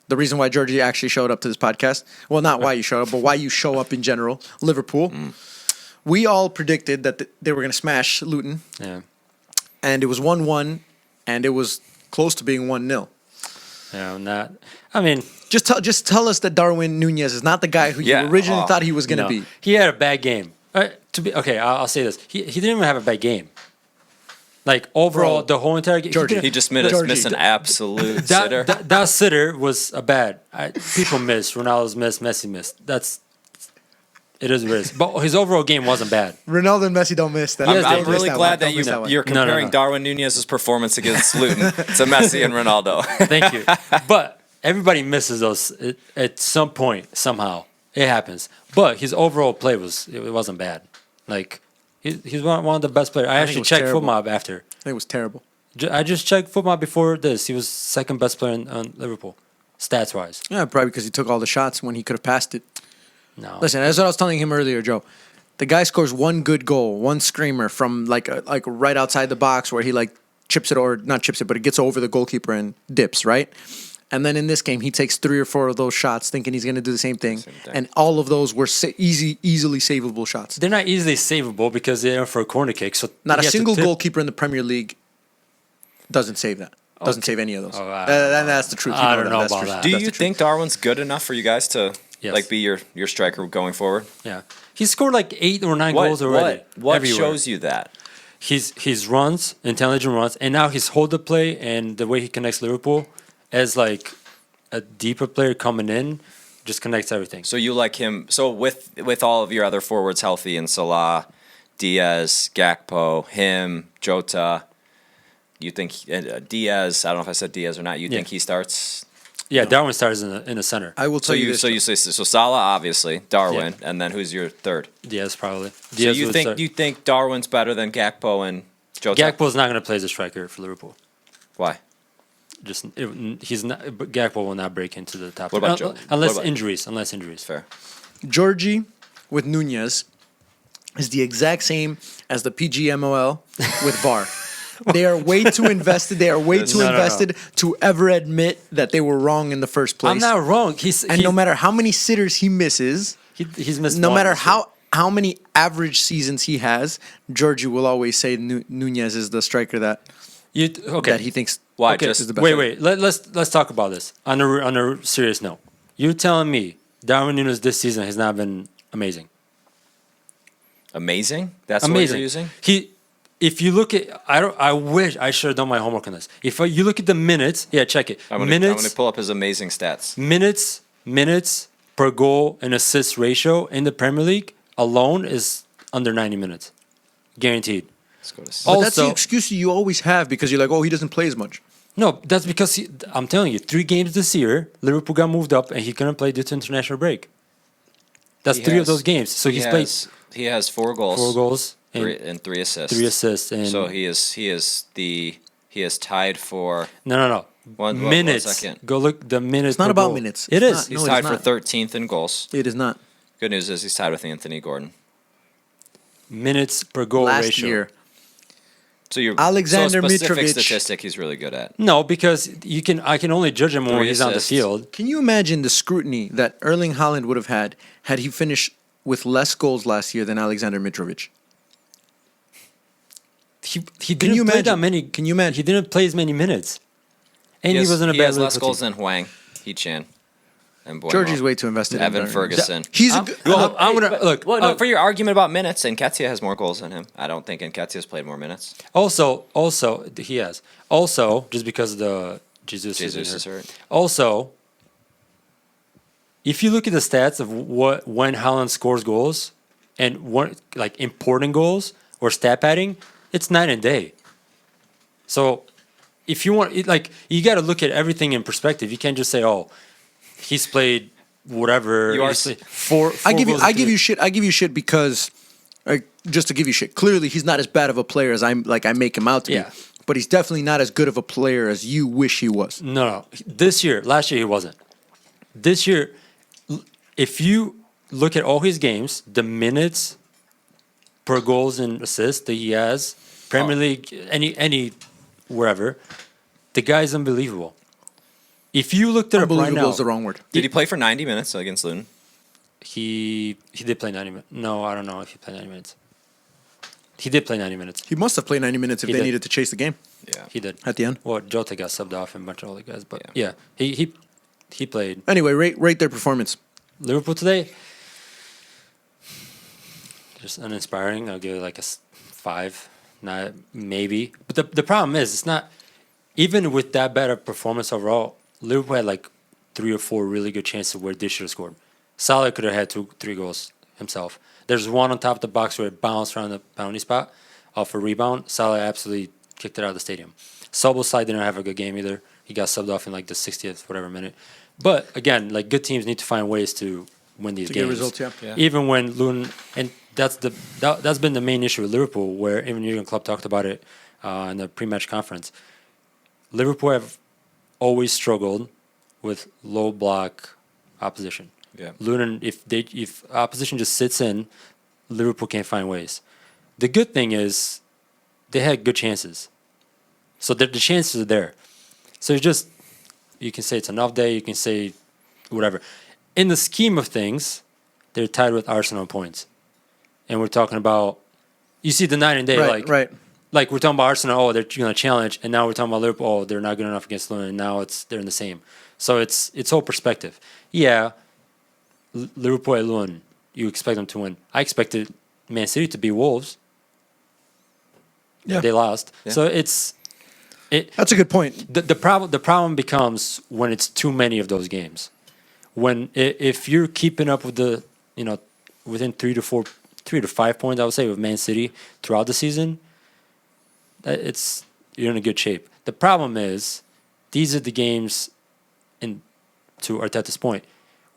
The reason why Georgie actually showed up to this podcast. Well, not why you showed up, but why you show up in general. Liverpool. We all predicted that they were going to smash Luton, Yeah. and it was 1-1, and it was close to being 1-0. Yeah, I mean, Just tell us that Darwin Nunez is not the guy who Yeah. you originally Oh. thought he was going to no. be. He had a bad game. I'll say this. He didn't even have a bad game. Like overall, Bro. the whole entire game. Georgie. He just Georgie, missed an absolute sitter. That sitter was a bad. People missed. Ronaldo's missed. Messi missed. It is what it is. But his overall game wasn't bad. Ronaldo and Messi don't miss that. Yes, I'm they really Don't glad miss that one. Don't miss you're one. No, no, comparing no. Darwin Nunez's performance against Luton to Messi and Ronaldo. Thank you. But everybody misses those at some point somehow. It happens. But his overall play wasn't bad. Like he's one of the best players. I think it actually was checked terrible. FootMob after. I think it was terrible. I just checked FootMob before this. He was second best player on Liverpool, stats wise. Yeah, probably because he took all the shots when he could have passed it. No. Listen, that's what I was telling him earlier, Joe. The guy scores one good goal, one screamer from like right outside the box where he like chips it or not chips it, but it gets over the goalkeeper and dips, right? And then in this game, he takes 3 or 4 of those shots, thinking he's going to do the same thing, and all of those were easily savable shots. They're not easily savable because they're for a corner kick. So Not a he has to single tip. goalkeeper in the Premier League doesn't save that. Doesn't save any of those. Oh, I That's the truth. You I don't know That's about true. that. Do That's you the truth. think Darwin's good enough for you guys to Yes. be your striker going forward? Yeah, he scored like 8 or 9 goals already. What everywhere. shows you that? His runs, intelligent runs, and now his hold up play and the way he connects Liverpool as like a deeper player coming in, just connects everything. So you like him? So with all of your other forwards healthy and Salah, Diaz, Gakpo, him, Jota, you think Diaz? I don't know if I said Diaz or not. You think he starts? Yeah, Darwin starts in the center. I will So tell you this. you say Salah obviously, Darwin, and then who's your third? Diaz probably. So Diaz you would think start. Darwin's better than Gakpo and Jota? Gakpo's not going to play as a striker for Liverpool. Why? He's not. But Gakpo will not break into the top. What about three. Jota? Unless What about- injuries. Unless injuries. Fair. Georgie with Nunez is the exact same as the PGMOL with VAR. They are way too invested. They are way too No. invested to ever admit that they were wrong in the first place. I'm not wrong. and no matter how many sitters he misses, he's missed. no one matter this year. how many average seasons he has, Georgie will always say Nunez is the striker that Okay. he thinks Why? Okay, Just is the best. wait. Let's talk about this on a serious note. You telling me Darwin Núñez this season has not been amazing? amazing. That's what Amazing. you're using. If you look at, I wish I should have done my homework on this. If you look at the minutes, check it. I'm minutes, gonna pull up his amazing stats. minutes per goal and assist ratio in the Premier League alone is under 90 minutes, guaranteed. Let's go to. But that's the Also- excuse you always have because you're like, oh, he doesn't play as much. No, that's because I'm telling you, 3 games this year, Liverpool got moved up and he couldn't play due to international break. That's He 3 of has- those games. So he's played He has 4 goals. 4 goals and 3 assists. 3 assists. And So he is tied for. no. One Minutes. second. Go look the minutes. It's not per about goal. minutes. It It's is. not. He's No, it tied is for not. 13th in goals. It is not. Good news is he's tied with Anthony Gordon. Minutes per goal Last ratio. year, So you're Alexander so a specific Mitrovic- statistic he's really good at. No, because I can only judge him when 3 he's on the assists. field. can you imagine the scrutiny that Erling Haaland would have had he finished with less goals last year than Alexander Mitrovic? He Can didn't you play imagine? that many. Can you imagine? He didn't play as many minutes, and he, has, wasn't a he bad has less Liverpool goals team. than Hwang, Hee-chan, and Boymo. Georgie's way too invested. Evan in Ferguson. He's a I'm- good, I'm gonna look. Well, no, for your argument about minutes, Nketiah has more goals than him. I don't think Nketiah's played more minutes. Also, he has. Also, just because the Jesus Jesus is is hurt. Also, if you look at the stats of when Haaland scores goals, and one like important goals or stat padding, it's night and day. So if you want, you got to look at everything in perspective. You can't just say, "Oh, he's played whatever." You are he's played four I give goals in you three- shit. I give you shit because, just to give you shit. Clearly, he's not as bad of a player as I make him out to Yeah. be. But he's definitely not as good of a player as you wish he was. No. Last year he wasn't. This year, if you look at all his games, the minutes per goals and assists that he has, Premier League, any wherever, the guy's unbelievable. If you looked it up right Unbelievable now, is the wrong word. Did he play for 90 minutes against Luton? he did play 90 minutes. No, I don't know if he played 90 minutes. He did play 90 minutes. He must have played 90 minutes if He they did. needed to chase the game Yeah. He did. at the end. Well, Jota got subbed off and a bunch of other guys, but yeah, he played. Anyway, rate their performance. Liverpool today, just uninspiring. I'll give it like a 5, not maybe. But the problem is, it's not even with that bad a performance overall. Liverpool had like 3 or 4 really good chances where they should have scored. Salah could have had 2-3 goals himself. There's one on top of the box where it bounced around the penalty spot off a rebound. Salah absolutely kicked it out of the stadium. Szoboszlai didn't have a good game either. He got subbed off in like the 60th whatever minute. But again, like good teams need to find ways to win these To games. get results, yeah. Even when Luton, and that's been the main issue with Liverpool, where even Jurgen Klopp talked about it in the pre-match conference. Liverpool have always struggled with low block opposition. Yeah. Luton, if opposition just sits in, Liverpool can't find ways. The good thing is they had good chances, so the chances are there. So it's just, you can say it's an off day, you can say whatever. In the scheme of things, they're tied with Arsenal in points, and we're talking about, you see the night and day, Right. like we're talking about Arsenal, oh, they're going to challenge, and now we're talking about Liverpool, oh, they're not good enough against Luton, and now they're in the same. So it's all perspective. Yeah, Liverpool at Luton, you expect them to win. I expected Man City to beat Wolves. Yeah. They lost. Yeah. So That's a good point. the problem becomes when it's too many of those games. When if you're keeping up with within 3 to 5 points, I would say, with Man City throughout the season, you're in a good shape. The problem is these are the games, and to Arteta's point,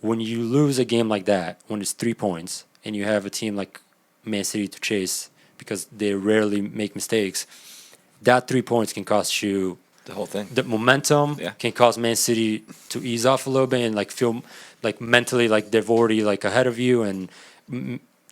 when you lose a game like that, when it's 3 points, and you have a team like Man City to chase because they rarely make mistakes, that 3 points can cost you The whole thing. the momentum. Yeah. Can cause Man City to ease off a little bit and like feel like mentally like they've already like ahead of you, and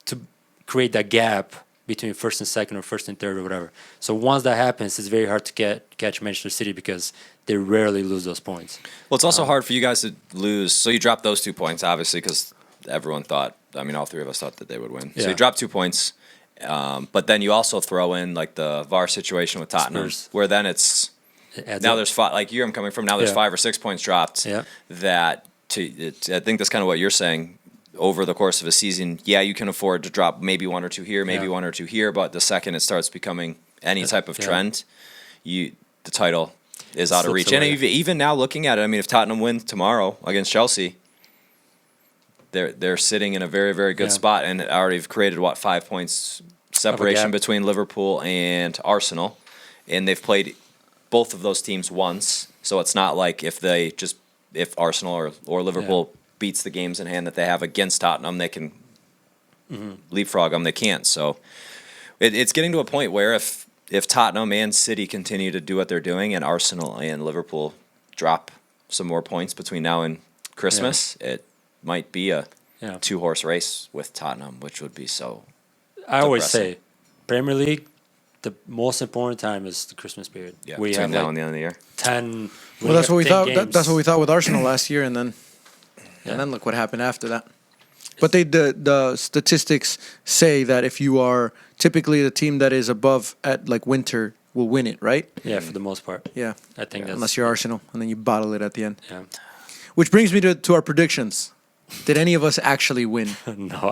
to create that gap between first and second or first and third or whatever. So once that happens, it's very hard to catch Manchester City because they rarely lose those points. Well, it's also hard for you guys to lose. So you dropped those 2 points, obviously, because everyone thought, all 3 of us thought that they would win. So Yeah. you dropped 2 points. But then you also throw in like the VAR situation with Tottenham, Spurs. where then It adds now up. there's 5, like I'm coming from, now there's Yeah. 5 or 6 points dropped. Yeah. I think that's kind of what you're saying. Over the course of a season, yeah, you can afford to drop maybe 1 or 2 here, maybe Yeah. 1 or 2 here, but the second it starts becoming any type of Yeah. trend, the title is out of Slips reach. And away. even now, looking at it, if Tottenham wins tomorrow against Chelsea, they're sitting in a very, very good Yeah. spot and already have created 5 points separation gap. between Liverpool and Arsenal, and they've played both of those teams once. So it's not like if Arsenal or Liverpool beats the games in hand that they have against Tottenham, they can leapfrog them. They can't. So it's getting to a point where if Tottenham and City continue to do what they're doing, and Arsenal and Liverpool drop some more points between now and Christmas, it might be a Yeah. 2-horse race with Tottenham, which would be so. I always depressing. say, Premier League, the most important time is the Christmas period. Yeah, we between have now like and the end of the year. 10. Well, that's what we 10 thought. games. That's what we thought with Arsenal last year, and then look what happened after that. But the statistics say that if you are typically the team that is above at like winter will win it, right? Yeah, for the most part. Yeah. I think that's. Unless you're Arsenal, and then you bottle it at the end. Yeah. Which brings me to our predictions. Did any of us actually win? No, No.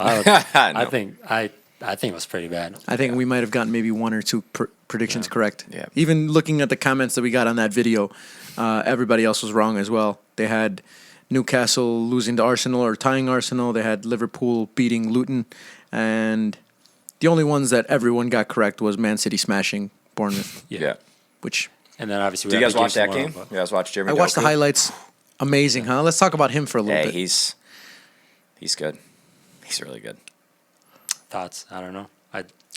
I think it was pretty bad. I think we might have gotten maybe 1 or 2 predictions correct. Yeah. Even looking at the comments that we got on that video, everybody else was wrong as well. They had Newcastle losing to Arsenal or tying Arsenal. They had Liverpool beating Luton, and the only ones that everyone got correct was Man City smashing Bournemouth. Yeah. Which And then obviously Do we you have guys the watch that tomorrow, game? but- You guys watch Jeremy? I watched the Doku? highlights. Amazing, huh? Let's talk about him for a little Hey, bit. he's good. He's really good. Thoughts? I don't know.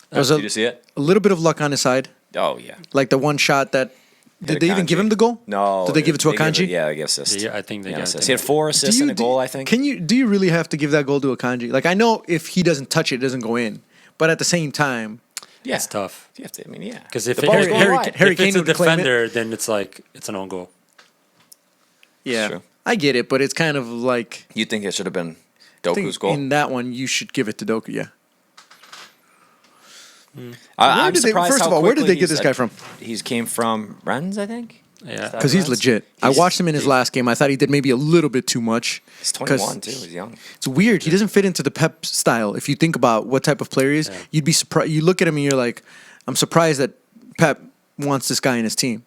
There was Did you see it? a little bit of luck on his side, Oh yeah. like the one shot that. Did they even give him the goal? No. Did they give it to Akanji? Yeah, I guess assist. Yeah, I think they Yeah, got assist. it. He had 4 assists and a goal, I think. Do you really have to give that goal to Akanji? Like I know if he doesn't touch it, it doesn't go in. But at the same time, Yeah. It's tough. You have to. I mean, yeah. Because if The ball's going wide. Harry if Kane it's a would claim it. defender, then it's like it's an own goal. yeah, true. I get it, but it's kind of like You think it should have been I think Doku's goal? in that one you should give it to Doku. Yeah. I'm did they- surprised first how of all, where did quickly they get this guy from? He came from Rennes, I think. Yeah. Because he's legit. I watched him in his last game. I thought he did maybe a little bit too much. He's 'Cause 21 too. He's young. It's weird. He doesn't fit into the Pep style. If you think about what type of player he is, Yeah. you'd be surprised. You look at him and you're like, I'm surprised that Pep wants this guy in his team.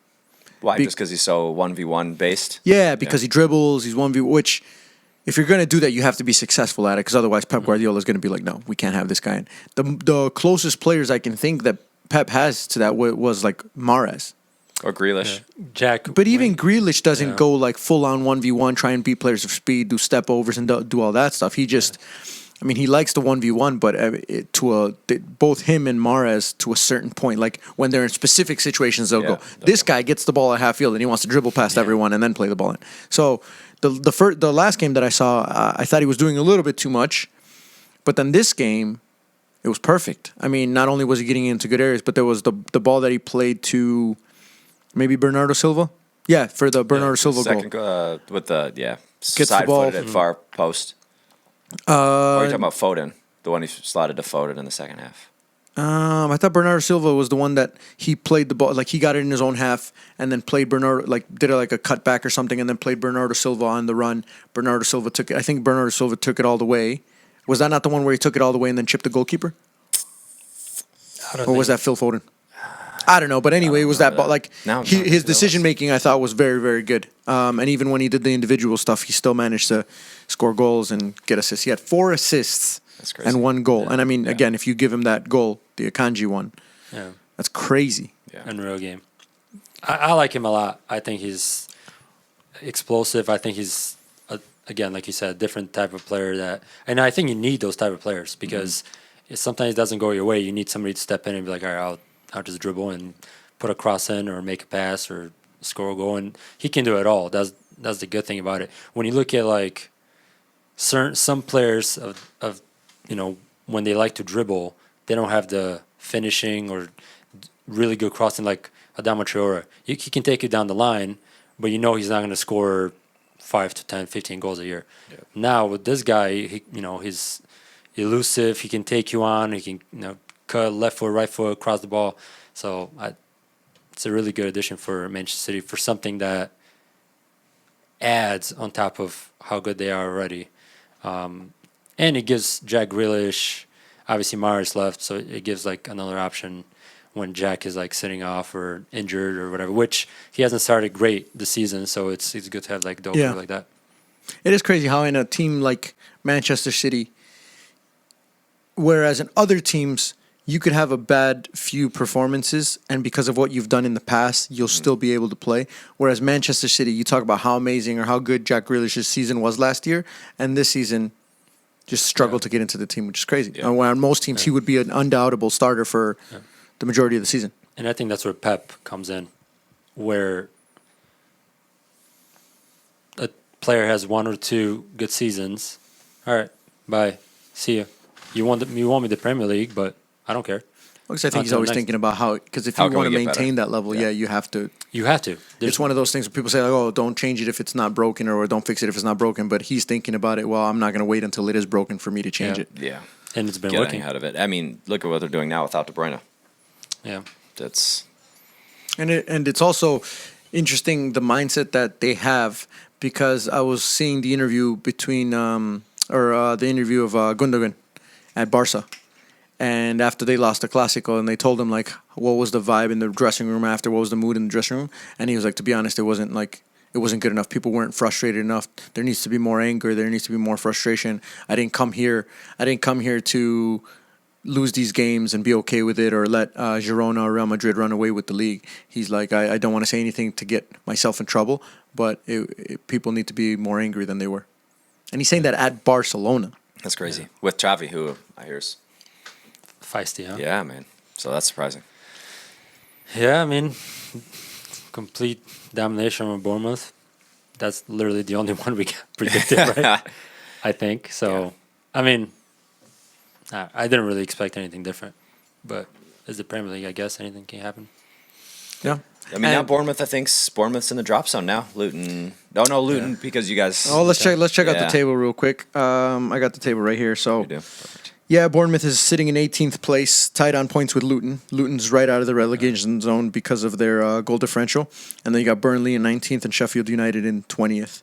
Why? Be- Just because he's so 1v1 based? Yeah, because he dribbles. He's 1v, which if you're going to do that, you have to be successful at it because otherwise Pep Guardiola is going to be like, no, we can't have this guy in. The closest players I can think that Pep has to that was like Mahrez. Or Grealish? Jack. But even Grealish doesn't Yeah. go like full on 1v1, try and beat players of speed, do step overs and do all that stuff. He just, I mean, he likes the 1v1, but both him and Mahrez to a certain point, like when they're in specific situations, they'll Yeah, go, this guy gets the ball at half field and he wants to dribble past everyone and then play the ball in. So the last game that I saw, I thought he was doing a little bit too much, but then this game, it was perfect. I mean, not only was he getting into good areas, but there was the ball that he played to maybe Bernardo Silva. Yeah, for the Bernardo Silva goal. Second with the the side ball. footed at far post. Or are you talking about Foden? The one he slotted to Foden in the second half. I thought Bernardo Silva was the one that he played the ball, like he got it in his own half and then played Bernardo, like did like a cutback or something and then played Bernardo Silva on the run. Bernardo Silva took it. I think Bernardo Silva took it all the way. Was that not the one where he took it all the way and then chipped the goalkeeper? Or was that Phil Foden? I don't know, but anyway, it was that ball. Like No, his that decision making, I thought was very, very good. And even when he did the individual stuff, he still managed to score goals and get assists. He had 4 assists That's crazy. and 1 goal. And I mean, again, if you give him that goal, the Akanji one, Yeah. that's crazy. Yeah. Unreal game. I like him a lot. I think he's explosive. I think he's again, like you said, a different type of player and I think you need those type of players because if sometimes it doesn't go your way. You need somebody to step in and be like, all right, I'll just dribble and put a cross in or make a pass or score a goal, and he can do it all. That's the good thing about it. When you look at like some players of when they like to dribble, they don't have the finishing or really good crossing like Adama Traore. He can take you down the line, but he's not going to score 5 to 10, 15 goals a year. Yeah. Now with this guy, he's elusive. He can take you on. He can cut left foot, right foot, cross the ball. So it's a really good addition for Manchester City for something that adds on top of how good they are already. And it gives Jack Grealish, obviously Mahrez left, so it gives like another option when Jack is like sitting off or injured or whatever, which he hasn't started great this season, so it's good to have like Doku like that. It is crazy how in a team like Manchester City, whereas in other teams, you could have a bad few performances, and because of what you've done in the past, you'll still be able to play. Whereas Manchester City, you talk about how amazing or how good Jack Grealish's season was last year, and this season just struggled to get into the team, which is crazy. Yeah. And where on most teams, he would be an undoubtable starter for the majority of the season. And I think that's where Pep comes in, where a player has 1 or 2 good seasons. All right, bye, see you. You won me the Premier League, but I don't care. Because I think he's Until always next- thinking about how, because if How you can want to we get maintain better? that level, Yeah. you have to. You have to. It's one of those things where people say, like, oh, don't change it if it's not broken, or don't fix it if it's not broken. But he's thinking about it, well, I'm not going to wait until it is broken for me to change Yeah. it. Yeah. and it's been Getting working. out of it. I mean, look at what they're doing now without De Bruyne. Yeah. That's And it's also interesting the mindset that they have, because I was seeing the interview between the interview of Gundogan at Barca, and after they lost the Clásico, and they told him like what was the vibe in the dressing room after, what was the mood in the dressing room, and he was like, to be honest, it wasn't like it wasn't good enough. People weren't frustrated enough. There needs to be more anger. There needs to be more frustration. I didn't come here to lose these games and be okay with it, or let Girona or Real Madrid run away with the league. He's like, I don't want to say anything to get myself in trouble, but people need to be more angry than they were. And he's saying that at Barcelona. That's crazy. With Xavi, who I hear is Feisty, huh? yeah, man. So that's surprising. Yeah, I mean, complete domination of Bournemouth. That's literally the only one we predicted, right? I think. So, I mean, I didn't really expect anything different. But as the Premier League, I guess anything can happen. Yeah. I mean, now Bournemouth, I think Bournemouth's in the drop zone now. Luton. No, Luton, because you guys. Oh, let's check out the table real quick. I got the table right here. So, You do. Perfect. yeah, Bournemouth is sitting in 18th place, tied on points with Luton. Luton's right out of the relegation zone because of their goal differential. And then you got Burnley in 19th and Sheffield United in 20th.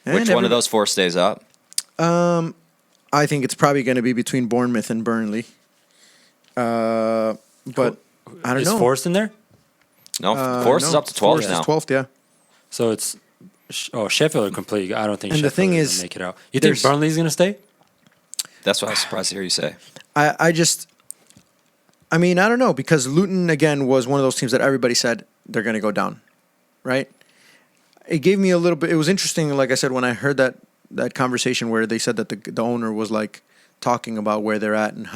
Which one of those four stays up? I think it's probably going to be between Bournemouth and Burnley. But I don't Is know. Forest in there? No, Forest is up to 12 Forest now. is 12th, yeah. So it's Sheffield are complete. I don't think. And the Sheffield thing gonna is, make it out. You think Burnley's gonna stay? That's what I was surprised to hear you say. I don't know, because Luton, again, was one of those teams that everybody said they're going to go down, right? It gave me a little bit, it was interesting, like I said, when I heard that conversation where they said that the owner was like talking about where they're at and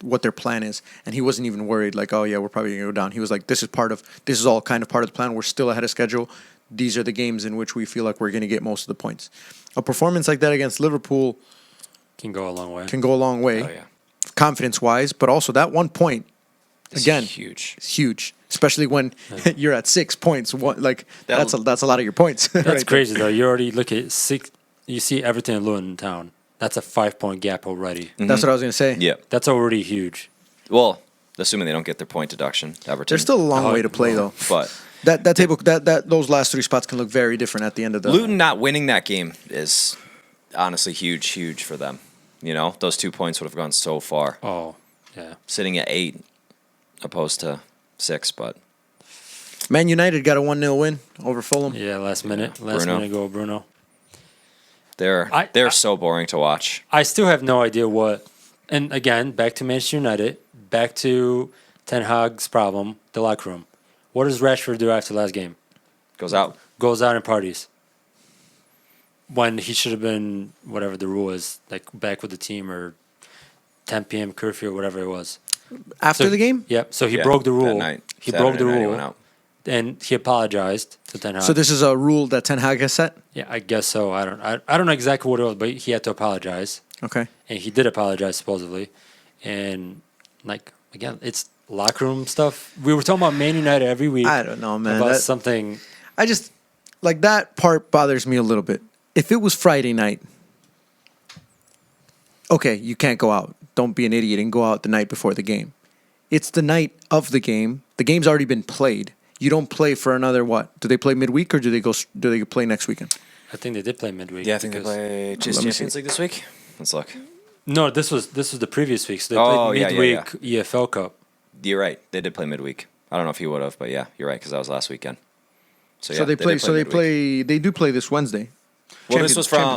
what their plan is, and he wasn't even worried, like, oh yeah, we're probably going to go down. He was like, this is all kind of part of the plan. We're still ahead of schedule. These are the games in which we feel like we're going to get most of the points. A performance like that against Liverpool Can go a long way. Oh, yeah. confidence-wise, but also that 1 point, It's again, huge. it's huge, especially when you're at 6 points. That's a lot of your points. That's right crazy though. You already look at six. You see Everton and Luton in town. That's a 5-point gap already. That's what I was going to say. Yeah. That's already huge. Well, assuming they don't get their point deduction, Everton. There's still a long way to play, though. But That table, those last three spots can look very different at the end of the. Luton not winning that game is honestly huge for them. You know, those 2 points would have gone so far. Oh, yeah. Sitting at 8 opposed to 6, but Man United got a 1-0 win over Fulham. Yeah, last minute Bruno. goal, Bruno. they're so boring to watch. I still have no idea what. And again, back to Manchester United, back to Ten Hag's problem, the locker room. What does Rashford do after last game? Goes out. Goes out and parties. When he should have been, whatever the rule is, like back with the team or 10 p.m. curfew or whatever it was. After the game? Yep. So he broke the that rule. night. He Saturday broke the night he rule. went out. And he apologized to Ten Hag. So this is a rule that Ten Hag has set? Yeah, I guess so. I don't know exactly what it was, but he had to apologize. Okay. And he did apologize supposedly. And like again, it's locker room stuff. We were talking about Man United every week. I don't know, man. About something. I just, like, that part bothers me a little bit. If it was Friday night, okay, you can't go out. Don't be an idiot and go out the night before the game. It's the night of the game. The game's already been played. You don't play for another what? Do they play midweek or do they play next weekend? I think they did play midweek. Yeah, I think they because- play Let just me Champions League this week. Let's look. No, this was the previous week. So they Oh, played yeah, midweek yeah. EFL Cup. You're right. They did play midweek. I don't know if he would have, but yeah, you're right because that was last weekend. So, So yeah, they play. did So they midweek. play. They do play this Wednesday. Well, Champions-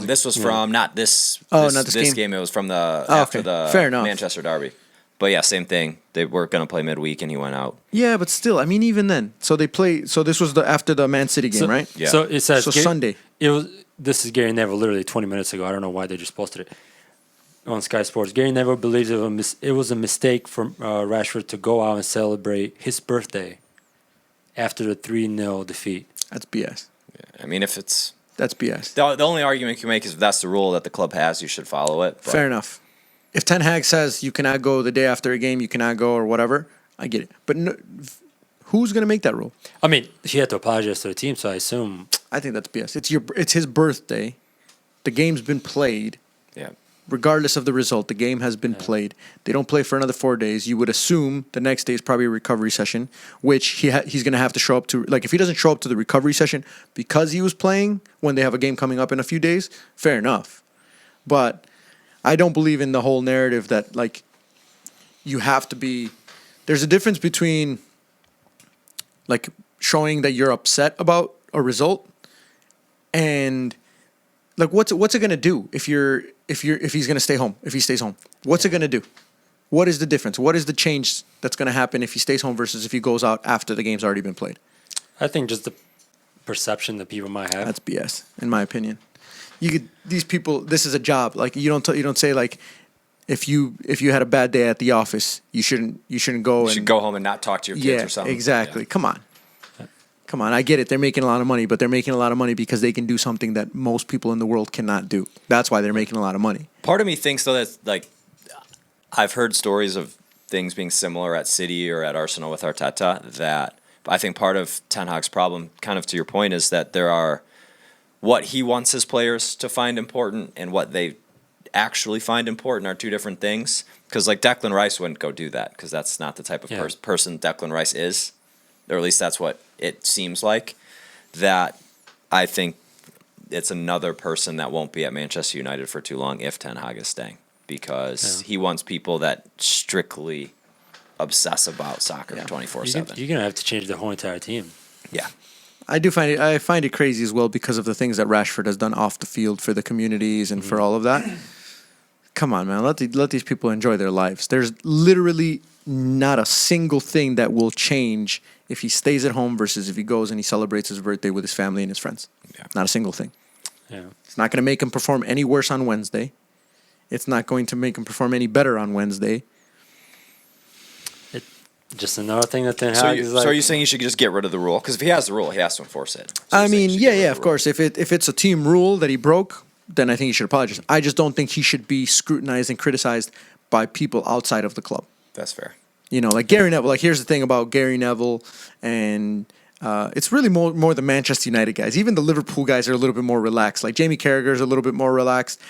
this was from not this. Oh, this, not this game? It was from the Oh, after okay. the Fair enough. Manchester derby. But yeah, same thing. They were going to play midweek, and he went out. Yeah, but still, I mean, even then. So they play. So this was after the Man City game, So, right? Yeah. So it says So Sunday. It was. This is Gary Neville literally 20 minutes ago. I don't know why they just posted it on Sky Sports. Gary Neville believes it was a mistake for Rashford to go out and celebrate his birthday after the 3-0 defeat. That's BS. I mean, if it's That's BS. the only argument you can make is if that's the rule that the club has, you should follow it. But Fair enough. If Ten Hag says you cannot go the day after a game, you cannot go or whatever, I get it. But no, who's going to make that rule? I mean, he had to apologize to the team, so I assume. I think that's BS. It's his birthday. The game's been played. Yeah. Regardless of the result, the game has been played. They don't play for another 4 days. You would assume the next day is probably a recovery session, which he's going to have to show up to. Like, if he doesn't show up to the recovery session because he was playing when they have a game coming up in a few days, fair enough. But I don't believe in the whole narrative that, like, you have to be. There's a difference between, like, showing that you're upset about a result, and like what's it going to do if he's going to stay home, if he stays home? What's it going to do? What is the difference? What is the change that's going to happen if he stays home versus if he goes out after the game's already been played? I think just the perception that people might have. That's BS, in my opinion. These people. This is a job. Like you don't say like if you had a bad day at the office, you shouldn't go. You should go home and not talk to your kids or something. Exactly. Yeah. Come on. I get it. They're making a lot of money, but they're making a lot of money because they can do something that most people in the world cannot do. That's why they're making a lot of money. Part of me thinks though that like I've heard stories of things being similar at City or at Arsenal with Arteta. That I think part of Ten Hag's problem, kind of to your point, is that there are what he wants his players to find important and what they actually find important are two different things. Because like Declan Rice wouldn't go do that because that's not the type of person Declan Rice is, or at least that's what it seems like. That I think it's another person that won't be at Manchester United for too long if Ten Hag is staying, because he wants people that strictly obsess about soccer 24/7. You're gonna have to change the whole entire team. Yeah. I find it crazy as well because of the things that Rashford has done off the field for the communities and for all of that. Come on, man. Let these people enjoy their lives. There's literally not a single thing that will change if he stays at home versus if he goes and he celebrates his birthday with his family and his friends. Yeah. Not a single thing. Yeah. It's not going to make him perform any worse on Wednesday. It's not going to make him perform any better on Wednesday. Just another thing that Ten Hag So, is like. so are you saying you should just get rid of the rule? Because if he has the rule, he has to enforce it. So I you're saying mean, you should get rid yeah, the of rule. course. If it's a team rule that he broke, then I think he should apologize. I just don't think he should be scrutinized and criticized by people outside of the club. That's fair. You know, like Gary Neville. Like, here's the thing about Gary Neville, and it's really more the Manchester United guys. Even the Liverpool guys are a little bit more relaxed. Like Jamie Carragher's a little bit more relaxed.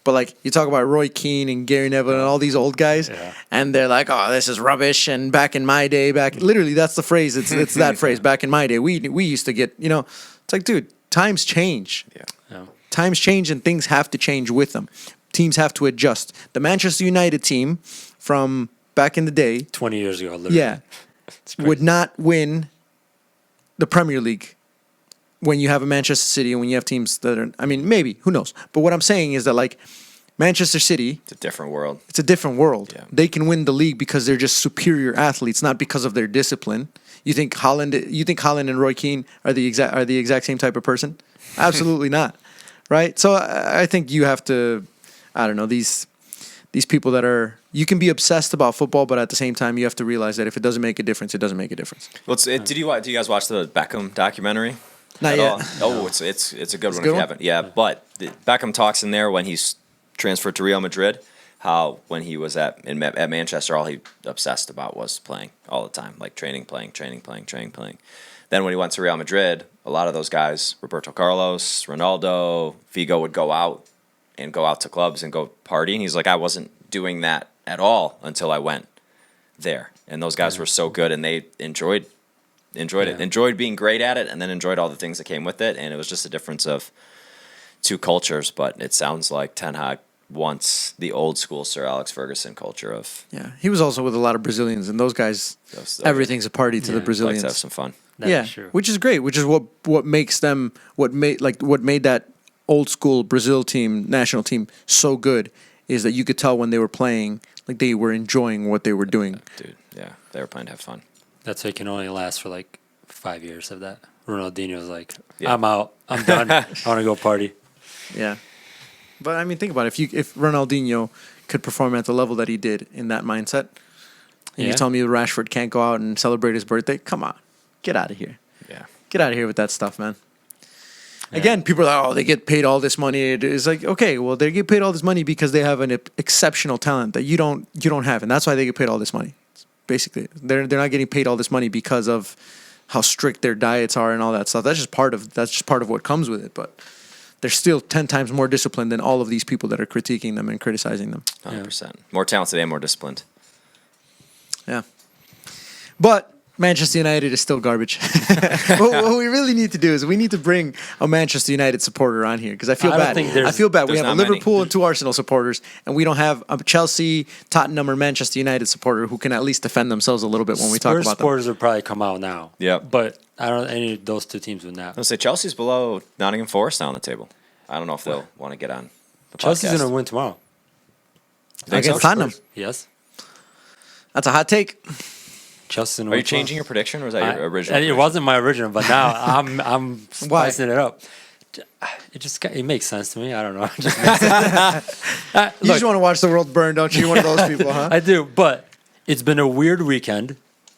But like you talk about Roy Keane and Gary Neville and all these old guys, and they're like, "Oh, this is rubbish." And back in my day, literally that's the phrase. It's that phrase. Back in my day, we used to get, you know, it's like, dude, times change. Yeah. Times change and things have to change with them. Teams have to adjust. The Manchester United team from back in the day, 20 years ago, literally. would not win the Premier League when you have a Manchester City and when you have teams that are, I mean, maybe, who knows? But what I'm saying is that, like, Manchester City, It's a different world. it's a different world. Yeah. They can win the league because they're just superior athletes, not because of their discipline. You think Holland and Roy Keane are the exact same type of person? Absolutely not. Right? So I think you have to, I don't know, these people that are, you can be obsessed about football, but at the same time you have to realize that if it doesn't make a difference, it doesn't make a difference. Well, do you guys watch the Beckham documentary? Not at yet. all? Oh, it's a good one if good you one? haven't. Yeah, but Beckham talks in there when he's transferred to Real Madrid, how when he was at Manchester, all he obsessed about was playing all the time, like training, playing. Then when he went to Real Madrid, a lot of those guys, Roberto Carlos, Ronaldo, Figo, would go out to clubs and go party. And he's like, I wasn't doing that at all until I went there. And those guys were so good, and they enjoyed it, enjoyed being great at it, and then enjoyed all the things that came with it. And it was just a difference of two cultures. But it sounds like Ten Hag wants the old school Sir Alex Ferguson culture of. Yeah, he was also with a lot of Brazilians, and those guys, everything's a party to the Like Brazilians. to have some fun. That's true. Which is great. Which is what makes them what made that old school Brazil team, national team, so good, is that you could tell when they were playing, like they were enjoying what they were doing. Dude, yeah, they were playing to have fun. That's why it can only last for like 5 years of that. Ronaldinho's like, Yeah. I'm out. I'm done. I want to go party. Yeah, but I mean, think about it. If Ronaldinho could perform at the level that he did in that mindset, and you tell me Rashford can't go out and celebrate his birthday, come on, get out of here. Yeah. Get out of here with that stuff, man. Again, people are like, oh, they get paid all this money. It's like, okay, well, they get paid all this money because they have an exceptional talent that you don't have, and that's why they get paid all this money. Basically, they're not getting paid all this money because of how strict their diets are and all that stuff. That's just part of what comes with it. But they're still 10 times more disciplined than all of these people that are critiquing them and criticizing them. 100%. More talented and more disciplined. Yeah. But Manchester United is still garbage. What we really need to do is we need to bring a Manchester United supporter on here because I feel I don't bad. think there's- I feel bad. We there's have a not many. Liverpool and 2 Arsenal supporters, and we don't have a Chelsea, Tottenham, or Manchester United supporter who can at least defend themselves a little bit when we talk Spurs about them. supporters would probably come out now. Yep. But I don't. Any of those 2 teams would not. I'll say Chelsea's below Nottingham Forest now on the table. I don't know if they'll want to get on the Chelsea's podcast. going to win tomorrow. You think Against so? Tottenham. Yes. That's a hot take. Chelsea's going to Are win you changing your prediction, or is that your original? It prediction? wasn't my original, but now I'm Why? spicing it up. It makes sense to me. I don't know. It just makes sense. You just want to watch the world burn, don't you? You're one of those people, huh? I do, but it's been a weird weekend.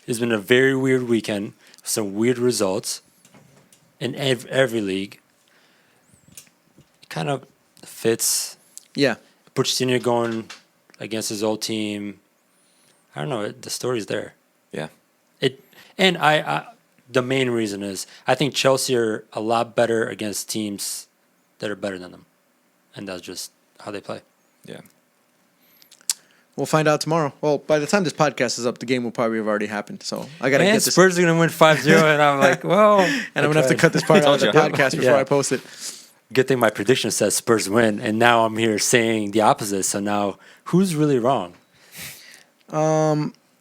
It's been a very weird weekend. Some weird results in every league. It kind of fits. Yeah. Pochettino going against his old team. I don't know. The story's there. Yeah. I the main reason is I think Chelsea are a lot better against teams that are better than them, and that's just how they play. Yeah. We'll find out tomorrow. Well, by the time this podcast is up, the game will probably have already happened. So I got to And get this. Spurs are going to win 5-0, and I'm like, well. And I'm going to have to cut this part out of the Told you. podcast before Yeah. I post it. Good thing my prediction says Spurs win, and now I'm here saying the opposite. So now, who's really wrong?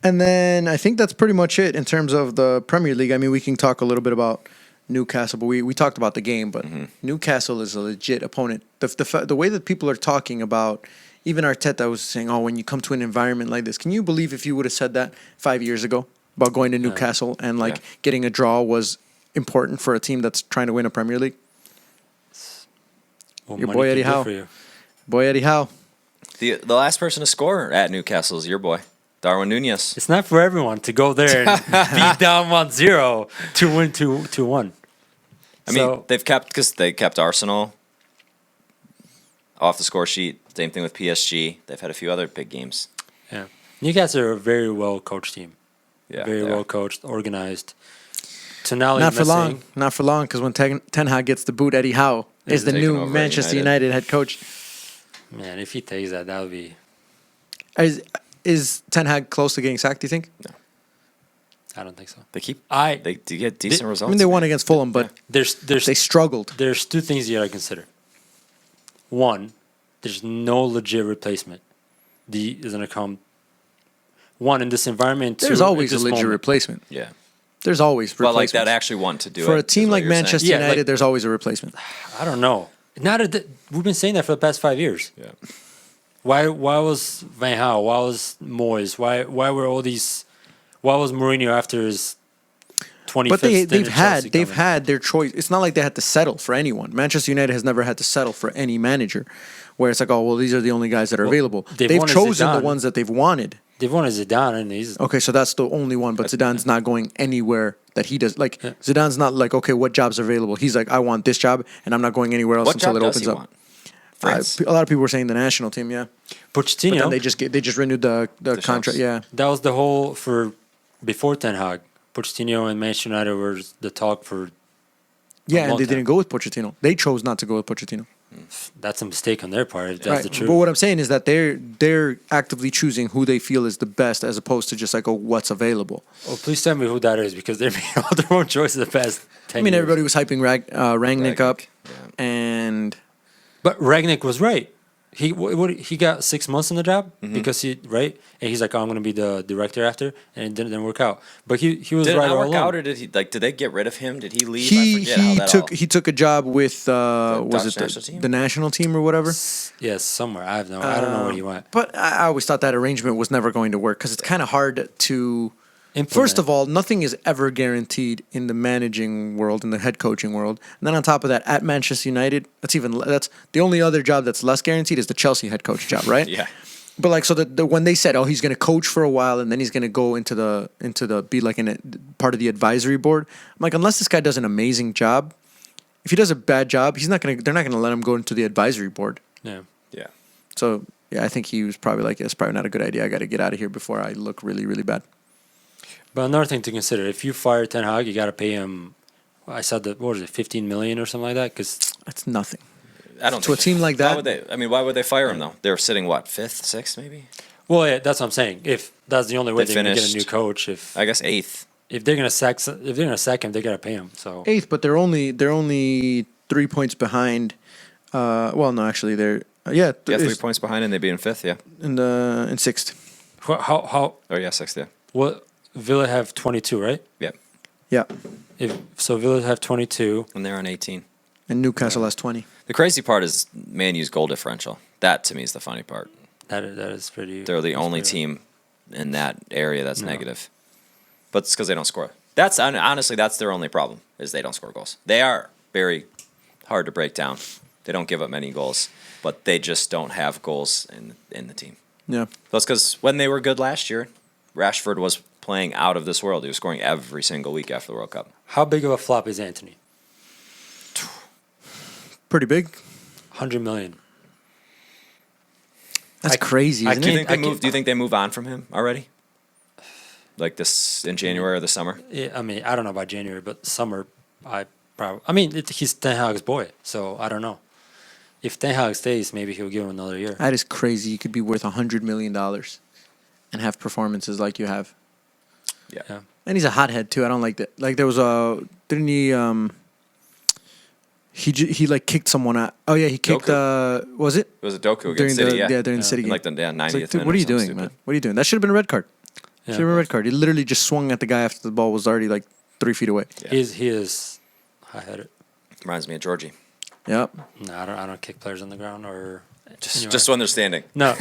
And then I think that's pretty much it in terms of the Premier League. I mean, we can talk a little bit about Newcastle, but we talked about the game. But Newcastle is a legit opponent. The way that people are talking about, even Arteta was saying, "Oh, when you come to an environment like this," can you believe if you would have said that 5 years ago about going to Newcastle and like getting a draw was important for a team that's trying to win a Premier League? What Your money boy can Eddie do Howe. for you. Boy, Eddie Howe. The last person to score at Newcastle is your boy, Darwin Nunez. It's not for everyone to go there and be down 1-0 to win 2-1. I mean, they kept Arsenal off the score sheet. Same thing with PSG. They've had a few other big games. Yeah. Newcastle are a very well coached team. Yeah, Very they well are. coached, organized. Tonali Not for missing. long. Not for long, because when Ten Hag gets the boot, Eddie Howe is the taking new over Manchester United. United head coach. Man, if he takes that would be. Is Ten Hag close to getting sacked, do you think? I don't think so. They keep. I They do get decent I results. mean, they won man. against Fulham, but there's they struggled. there's 2 things you gotta consider. One, there's no legit replacement. Is gonna come. One, in this environment. There's two, always at a this legit moment. replacement. Yeah, There's always but like replacements. that actually want to do For it a team is what like you're saying. Manchester Yeah, United, like- there's always a replacement. I don't know. We've been saying that for the past 5 years. Yeah. Why was Van Gaal? Why was Moyes? Why were all these? Why was Mourinho after his 25th But stint they've in Chelsea they've coming? had their choice. It's not like they had to settle for anyone. Manchester United has never had to settle for any manager, where it's like, oh well, these are the only guys that are available. they've They've wanted chosen the Zidane. ones that they've wanted. They've wanted Zidane, and he's Okay, so that's the only one. But Zidane's not going anywhere that he does. Like Zidane's not like, okay, what jobs are available? He's like, I want this job, and I'm not going anywhere else What until job it does opens he up. want? France. A lot of people were saying the national team, yeah. But Pochettino. then they just renewed the contract, Champs. yeah. That was the whole for before Ten Hag. Pochettino and Manchester United were the talk for. Yeah, and long they time. didn't go with Pochettino. They chose not to go with Pochettino. That's a mistake on their part. If that's Right. the truth. But what I'm saying is that they're actively choosing who they feel is the best, as opposed to just like, oh, what's available. Oh, please tell me who that is because they made all their own choices the past 10 I mean, years. everybody was hyping Rangnick up, Yeah. and But Ragnick was right. He got 6 months in the job because and he's like, oh, I'm going to be the director after, and it didn't work out. But he was Did it right not all work along. out, or did they get rid of him? Did he leave? I he forget how that he took a job with was Dutch it national team? the national team or whatever. Yes, somewhere. I don't know where he went. But I always thought that arrangement was never going to work because it's kind of hard to. Implement. First of all, nothing is ever guaranteed in the managing world, in the head coaching world. And then on top of that, at Manchester United, that's the only other job that's less guaranteed is the Chelsea head coach job, right? Yeah. But like, so when they said, oh, he's going to coach for a while and then he's going to go into the be like part of the advisory board. I'm like, unless this guy does an amazing job, if he does a bad job, they're not going to let him go into the advisory board. Yeah. Yeah. So yeah, I think he was probably like, it's probably not a good idea. I got to get out of here before I look really, really bad. But another thing to consider: if you fire Ten Hag, you got to pay him. I said that. What was it? 15 million or something like that? Because That's nothing. I don't. To a think- team like Why that? would they? I mean, why would they fire him though? They're sitting what, 5th, 6th, maybe? well, yeah, that's what I'm saying. If that's the only way They they're going to get a finished- new coach, if I guess 8th. if they're gonna sack him, they gotta pay him. So 8th, but they're only 3 points behind. Well, no, actually, they're 3 points behind, and they'd be in 5th. Yeah. in 6th. how Oh yeah, 6th. Yeah. what Villa have 22, right? Yeah. Yeah, Villa have 22. And they're on 18. and Newcastle has 20. The crazy part is Man U's goal differential. That to me is the funny part. That is pretty. They're the only team in that area that's negative. But it's because they don't score. That's honestly that's their only problem is they don't score goals. They are very hard to break down. They don't give up many goals, but they just don't have goals in the team. Yeah. That's because when they were good last year, Rashford was playing out of this world. He was scoring every single week after the World Cup. How big of a flop is Anthony? Pretty big. 100 million. That's crazy, isn't Do it? you think they move on from him already? Like this in January or the summer? Yeah, I mean, I don't know about January, but summer, he's Ten Hag's boy, so I don't know. If Ten Hag stays, maybe he'll give him another year. That is crazy. You could be worth $100 million and have performances like you have. Yeah. And he's a hothead too. I don't like that. Like there was didn't he he like kicked someone out. Oh yeah, he kicked was it? It was a Doku During against City, during the City in game. like the 90th It's like, minute. dude, what are you doing, stupid. man? What are you doing? That should have been a red card. Yeah. Should have been a red card. He literally just swung at the guy after the ball was already like 3 feet away. Yeah. He is high-headed. Reminds me of Georgie. Yep. No, I don't kick players on the ground or anywhere. Just when they're standing. No.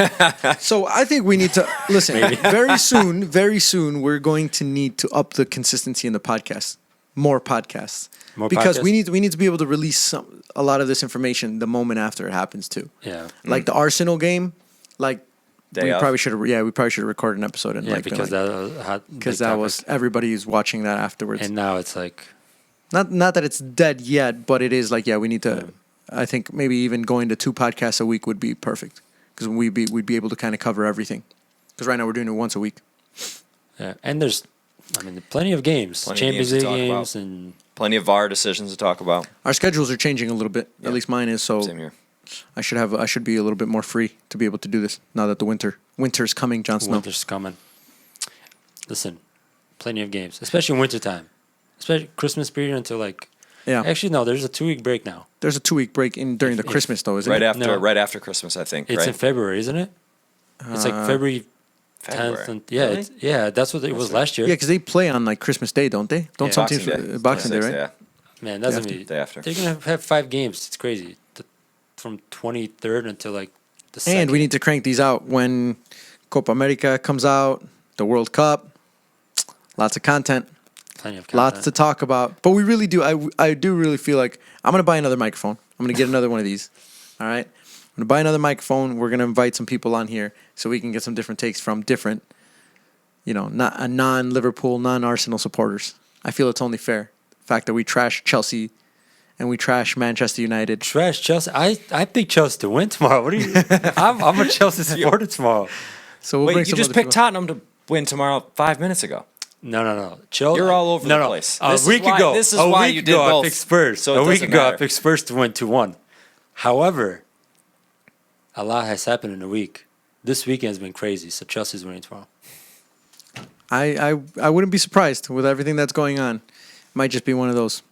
So I think we need to listen. Very soon, we're going to need to up the consistency in the podcast. More podcasts. Because we need to be able to release a lot of this information the moment after it happens too. Yeah. Like the Arsenal game, like Day we of. probably should have recorded an episode and Yeah, like because that was a hot because big that topic. was everybody's watching that afterwards. And now it's like Not that it's dead yet, but it is like we need to. I think maybe even going to 2 podcasts a week would be perfect because we'd be able to kind of cover everything. Because right now we're doing it once a week. yeah, and there's plenty of games, Plenty of Champions games to League talk games, about. and Plenty of VAR decisions to talk about. Our schedules are changing a little bit. Yeah. At least mine is. So Same here. I should be a little bit more free to be able to do this now that the winter's coming. Jon Snow. winter's coming. Listen, plenty of games, especially in wintertime, especially Christmas period until like. Yeah. Actually, no. There's a 2-week break now. There's a 2-week break during the Christmas though, isn't it? Right after Christmas, I think. It's right? in February, isn't it? It's like February 10th. And, yeah, Really? that's what it was last year. Yeah, because they play on like Christmas Day, don't they? Don't Yeah. some Boxing teams Day. Boxing Day, right? Yeah. Man, that's Day gonna be Day after. They're gonna have 5 games. It's crazy. From 23rd until like the 2nd. And we need to crank these out when Copa America comes out, the World Cup. Lots of content. plenty of content. Lots to talk about. But we really do. I do really feel like I'm going to buy another microphone. I'm going to get another one of these. All right? I'm going to buy another microphone. We're going to invite some people on here so we can get some different takes from different, not a non-Liverpool, non-Arsenal supporters. I feel it's only fair. The fact that we trash Chelsea and we trash Manchester United. Trash Chelsea. I pick Chelsea to win tomorrow. What are you? I'm a Chelsea supporter tomorrow. So we'll bring Wait, you some just other picked people. Tottenham to win tomorrow 5 minutes ago. No. Chelsea. You're all over no, the no. place. A This is week why- ago. this is a why week you did ago, both. I picked Spurs. So it a week doesn't ago, I matter. picked Spurs to win 2-1. However, a lot has happened in a week. This weekend has been crazy, so Chelsea's winning tomorrow. I wouldn't be surprised with everything that's going on. Might just be one of those.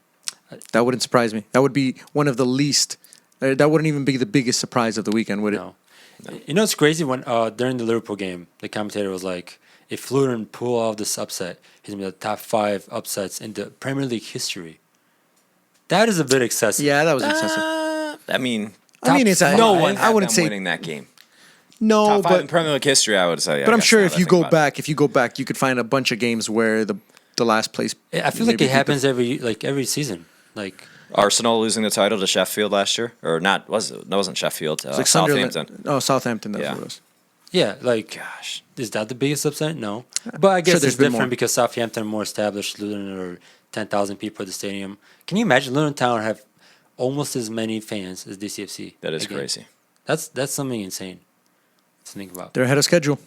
That wouldn't surprise me. That would be one of the least. That wouldn't even be the biggest surprise of the weekend, would it? No. You know, it's crazy when during the Liverpool game, the commentator was like, if Luton pull off this upset, he's going to be the top 5 upsets in the Premier League history. That is a bit excessive. Yeah, that was excessive. I mean, it's no one. I wouldn't say winning that game. no, Top 5 in but Premier League history, I would say. I'm sure if you go back, you could find a bunch of games where the last place. I feel like it happens every season. Like Arsenal losing the title to Sheffield last year, or not? That wasn't Sheffield. It's like Sunderland. Southampton. Oh, Southampton. That's Yeah. what it was. yeah, like Gosh, is that the biggest upset? No, but I guess Sure, there's it's been different more. because Southampton are more established. Luton are 10,000 people at the stadium. Can you imagine Luton Town have almost as many fans as DCFC? that is again? crazy. That's something insane to think about. They're ahead of schedule.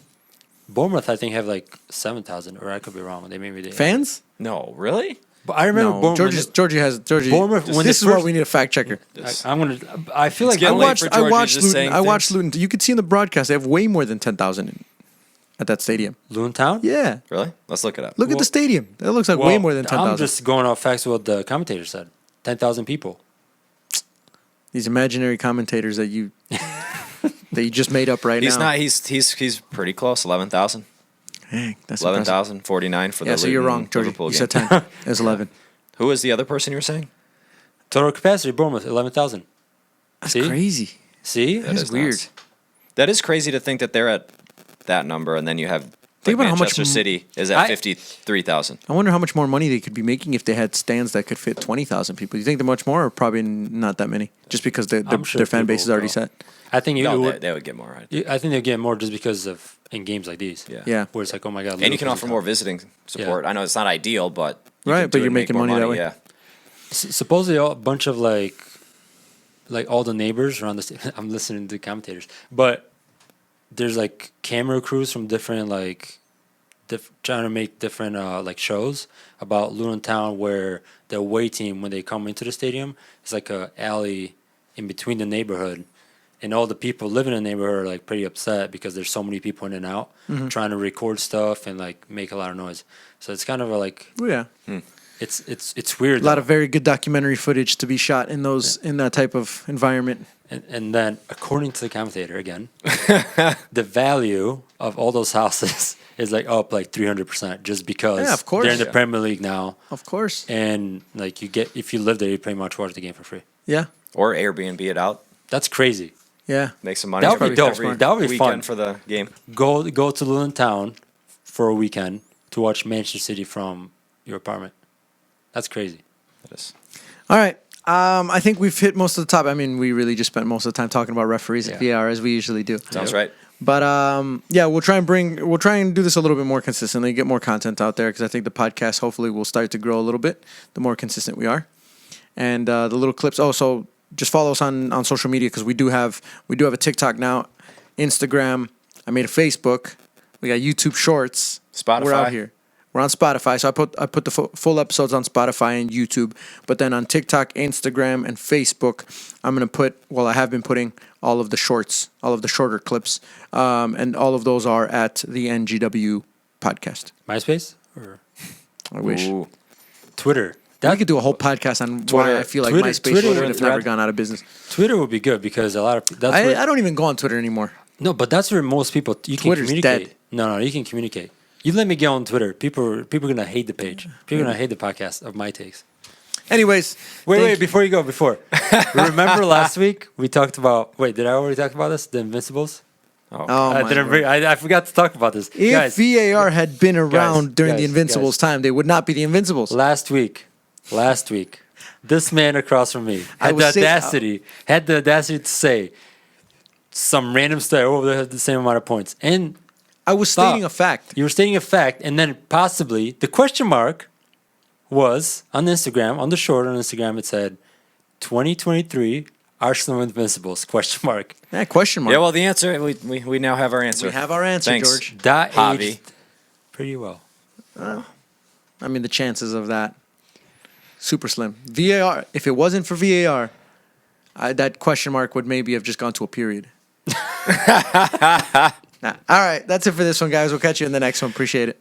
Bournemouth, I think, have like 7,000, or I could be wrong. They Fans? No, really? But I remember No, Bournemouth. Georgie. Bournemouth, when This they is why first- we need a fact checker. I feel like getting late Bournemouth- for Georgie just saying I watched things. Luton. You could see in the broadcast they have way more than 10,000 at that stadium. Loon Town? Yeah. Really? Let's look it up. Look at the stadium. That looks like way more than 10,000. I'm just going off facts what the commentator said. 10,000 people. These imaginary commentators that you that you just made up right He's now. not. He's pretty close. 11,000. Dang, that's 11,049 for the Yeah, so you're wrong, Georgie. Liverpool You game. said 10. It was 11. Who was the other person you were saying? Total capacity, Bournemouth, 11,000. That's See? crazy. See? That is nuts. weird. That is crazy to think that they're at that number, and then you have Think about how much Manchester City is at 53,000. I wonder how much more money they could be making if they had stands that could fit 20,000 people. Do you think they're much more, or probably not that many? Just because their sure fan base people is already will. set. I think it No, would, they would get more. Right? I think they'll get more just because of in games like these. Yeah. Yeah. Where it's like, oh my God. And you can Liverpool's offer in more town. visiting support. I know it's not ideal, but Right, can but do it you're and make making more money that way. Yeah. Supposedly a bunch of like all the neighbors around the I'm listening to the commentators, but there's like camera crews from different like trying to make different like shows about Luton Town where the away team when they come into the stadium it's like a alley in between the neighborhood, and all the people living in the neighborhood are like pretty upset because there's so many people in and out trying to record stuff and like make a lot of noise. So it's kind of a, like Oh, yeah. it's weird. A lot of very good documentary footage to be shot in those in that type of environment. And then, according to the commentator, again, the value of all those houses is like up like 300% just because Yeah, of course. they're in the Yeah. Premier League now. Of course. And like you get, if you live there, you pretty much watch the game for free. Yeah. Or Airbnb it out. That's crazy. Yeah. Make some money. That would be dope. every That would be weekend fun. for the game. Go to Luton Town for a weekend to watch Manchester City from your apartment. That's crazy. It is. All right. I think we've hit most of the top. I mean, we really just spent most of the time talking about referees and VAR as we usually do. Sounds right. But yeah, we'll try and do this a little bit more consistently, get more content out there because I think the podcast hopefully will start to grow a little bit the more consistent we are. And the little clips. Oh, so just follow us on social media because we do have a TikTok now, Instagram. I made a Facebook. We got YouTube Shorts. Spotify. We're out here. We're on Spotify, so I put the full episodes on Spotify and YouTube. But then on TikTok, Instagram, and Facebook, I have been putting all of the shorts, all of the shorter clips, and all of those are at the NGW podcast. MySpace or I wish Ooh. Twitter? we could do a whole podcast on why I feel like Twitter- MySpace Twitter should and have never Thread. gone out of business. Twitter would be good because a lot of that's I where, don't even go on Twitter anymore. no, but that's where most people you can Twitter's communicate. dead. No, you can communicate. You let me get on Twitter. People are gonna hate the page. People are gonna hate the podcast of my takes. Anyways, Wait, before you go, remember last week we talked about? Wait, did I already talk about this? The Invincibles. Oh, Oh, I my didn't. Lord. I forgot to talk about this. If Guys, VAR had been around during the guys, Invincibles time, they would not be the Invincibles. last week, this man across from me I had was the saying- audacity to say some random stuff. Oh, they had the same amount of points, and I was Stop. stating a fact. you were stating a fact, and then possibly the question mark was on Instagram, on the short on Instagram, it said 2023 Arsenal Invincibles, question mark. Yeah, question mark. yeah. Well, the answer we now have our answer. we have our answer, Thanks. George. That Javi. aged pretty well. I mean, the chances of that, super slim. VAR, if it wasn't for VAR, that question mark would maybe have just gone to a period. Nah. All right, that's it for this one, guys. We'll catch you in the next one. Appreciate it.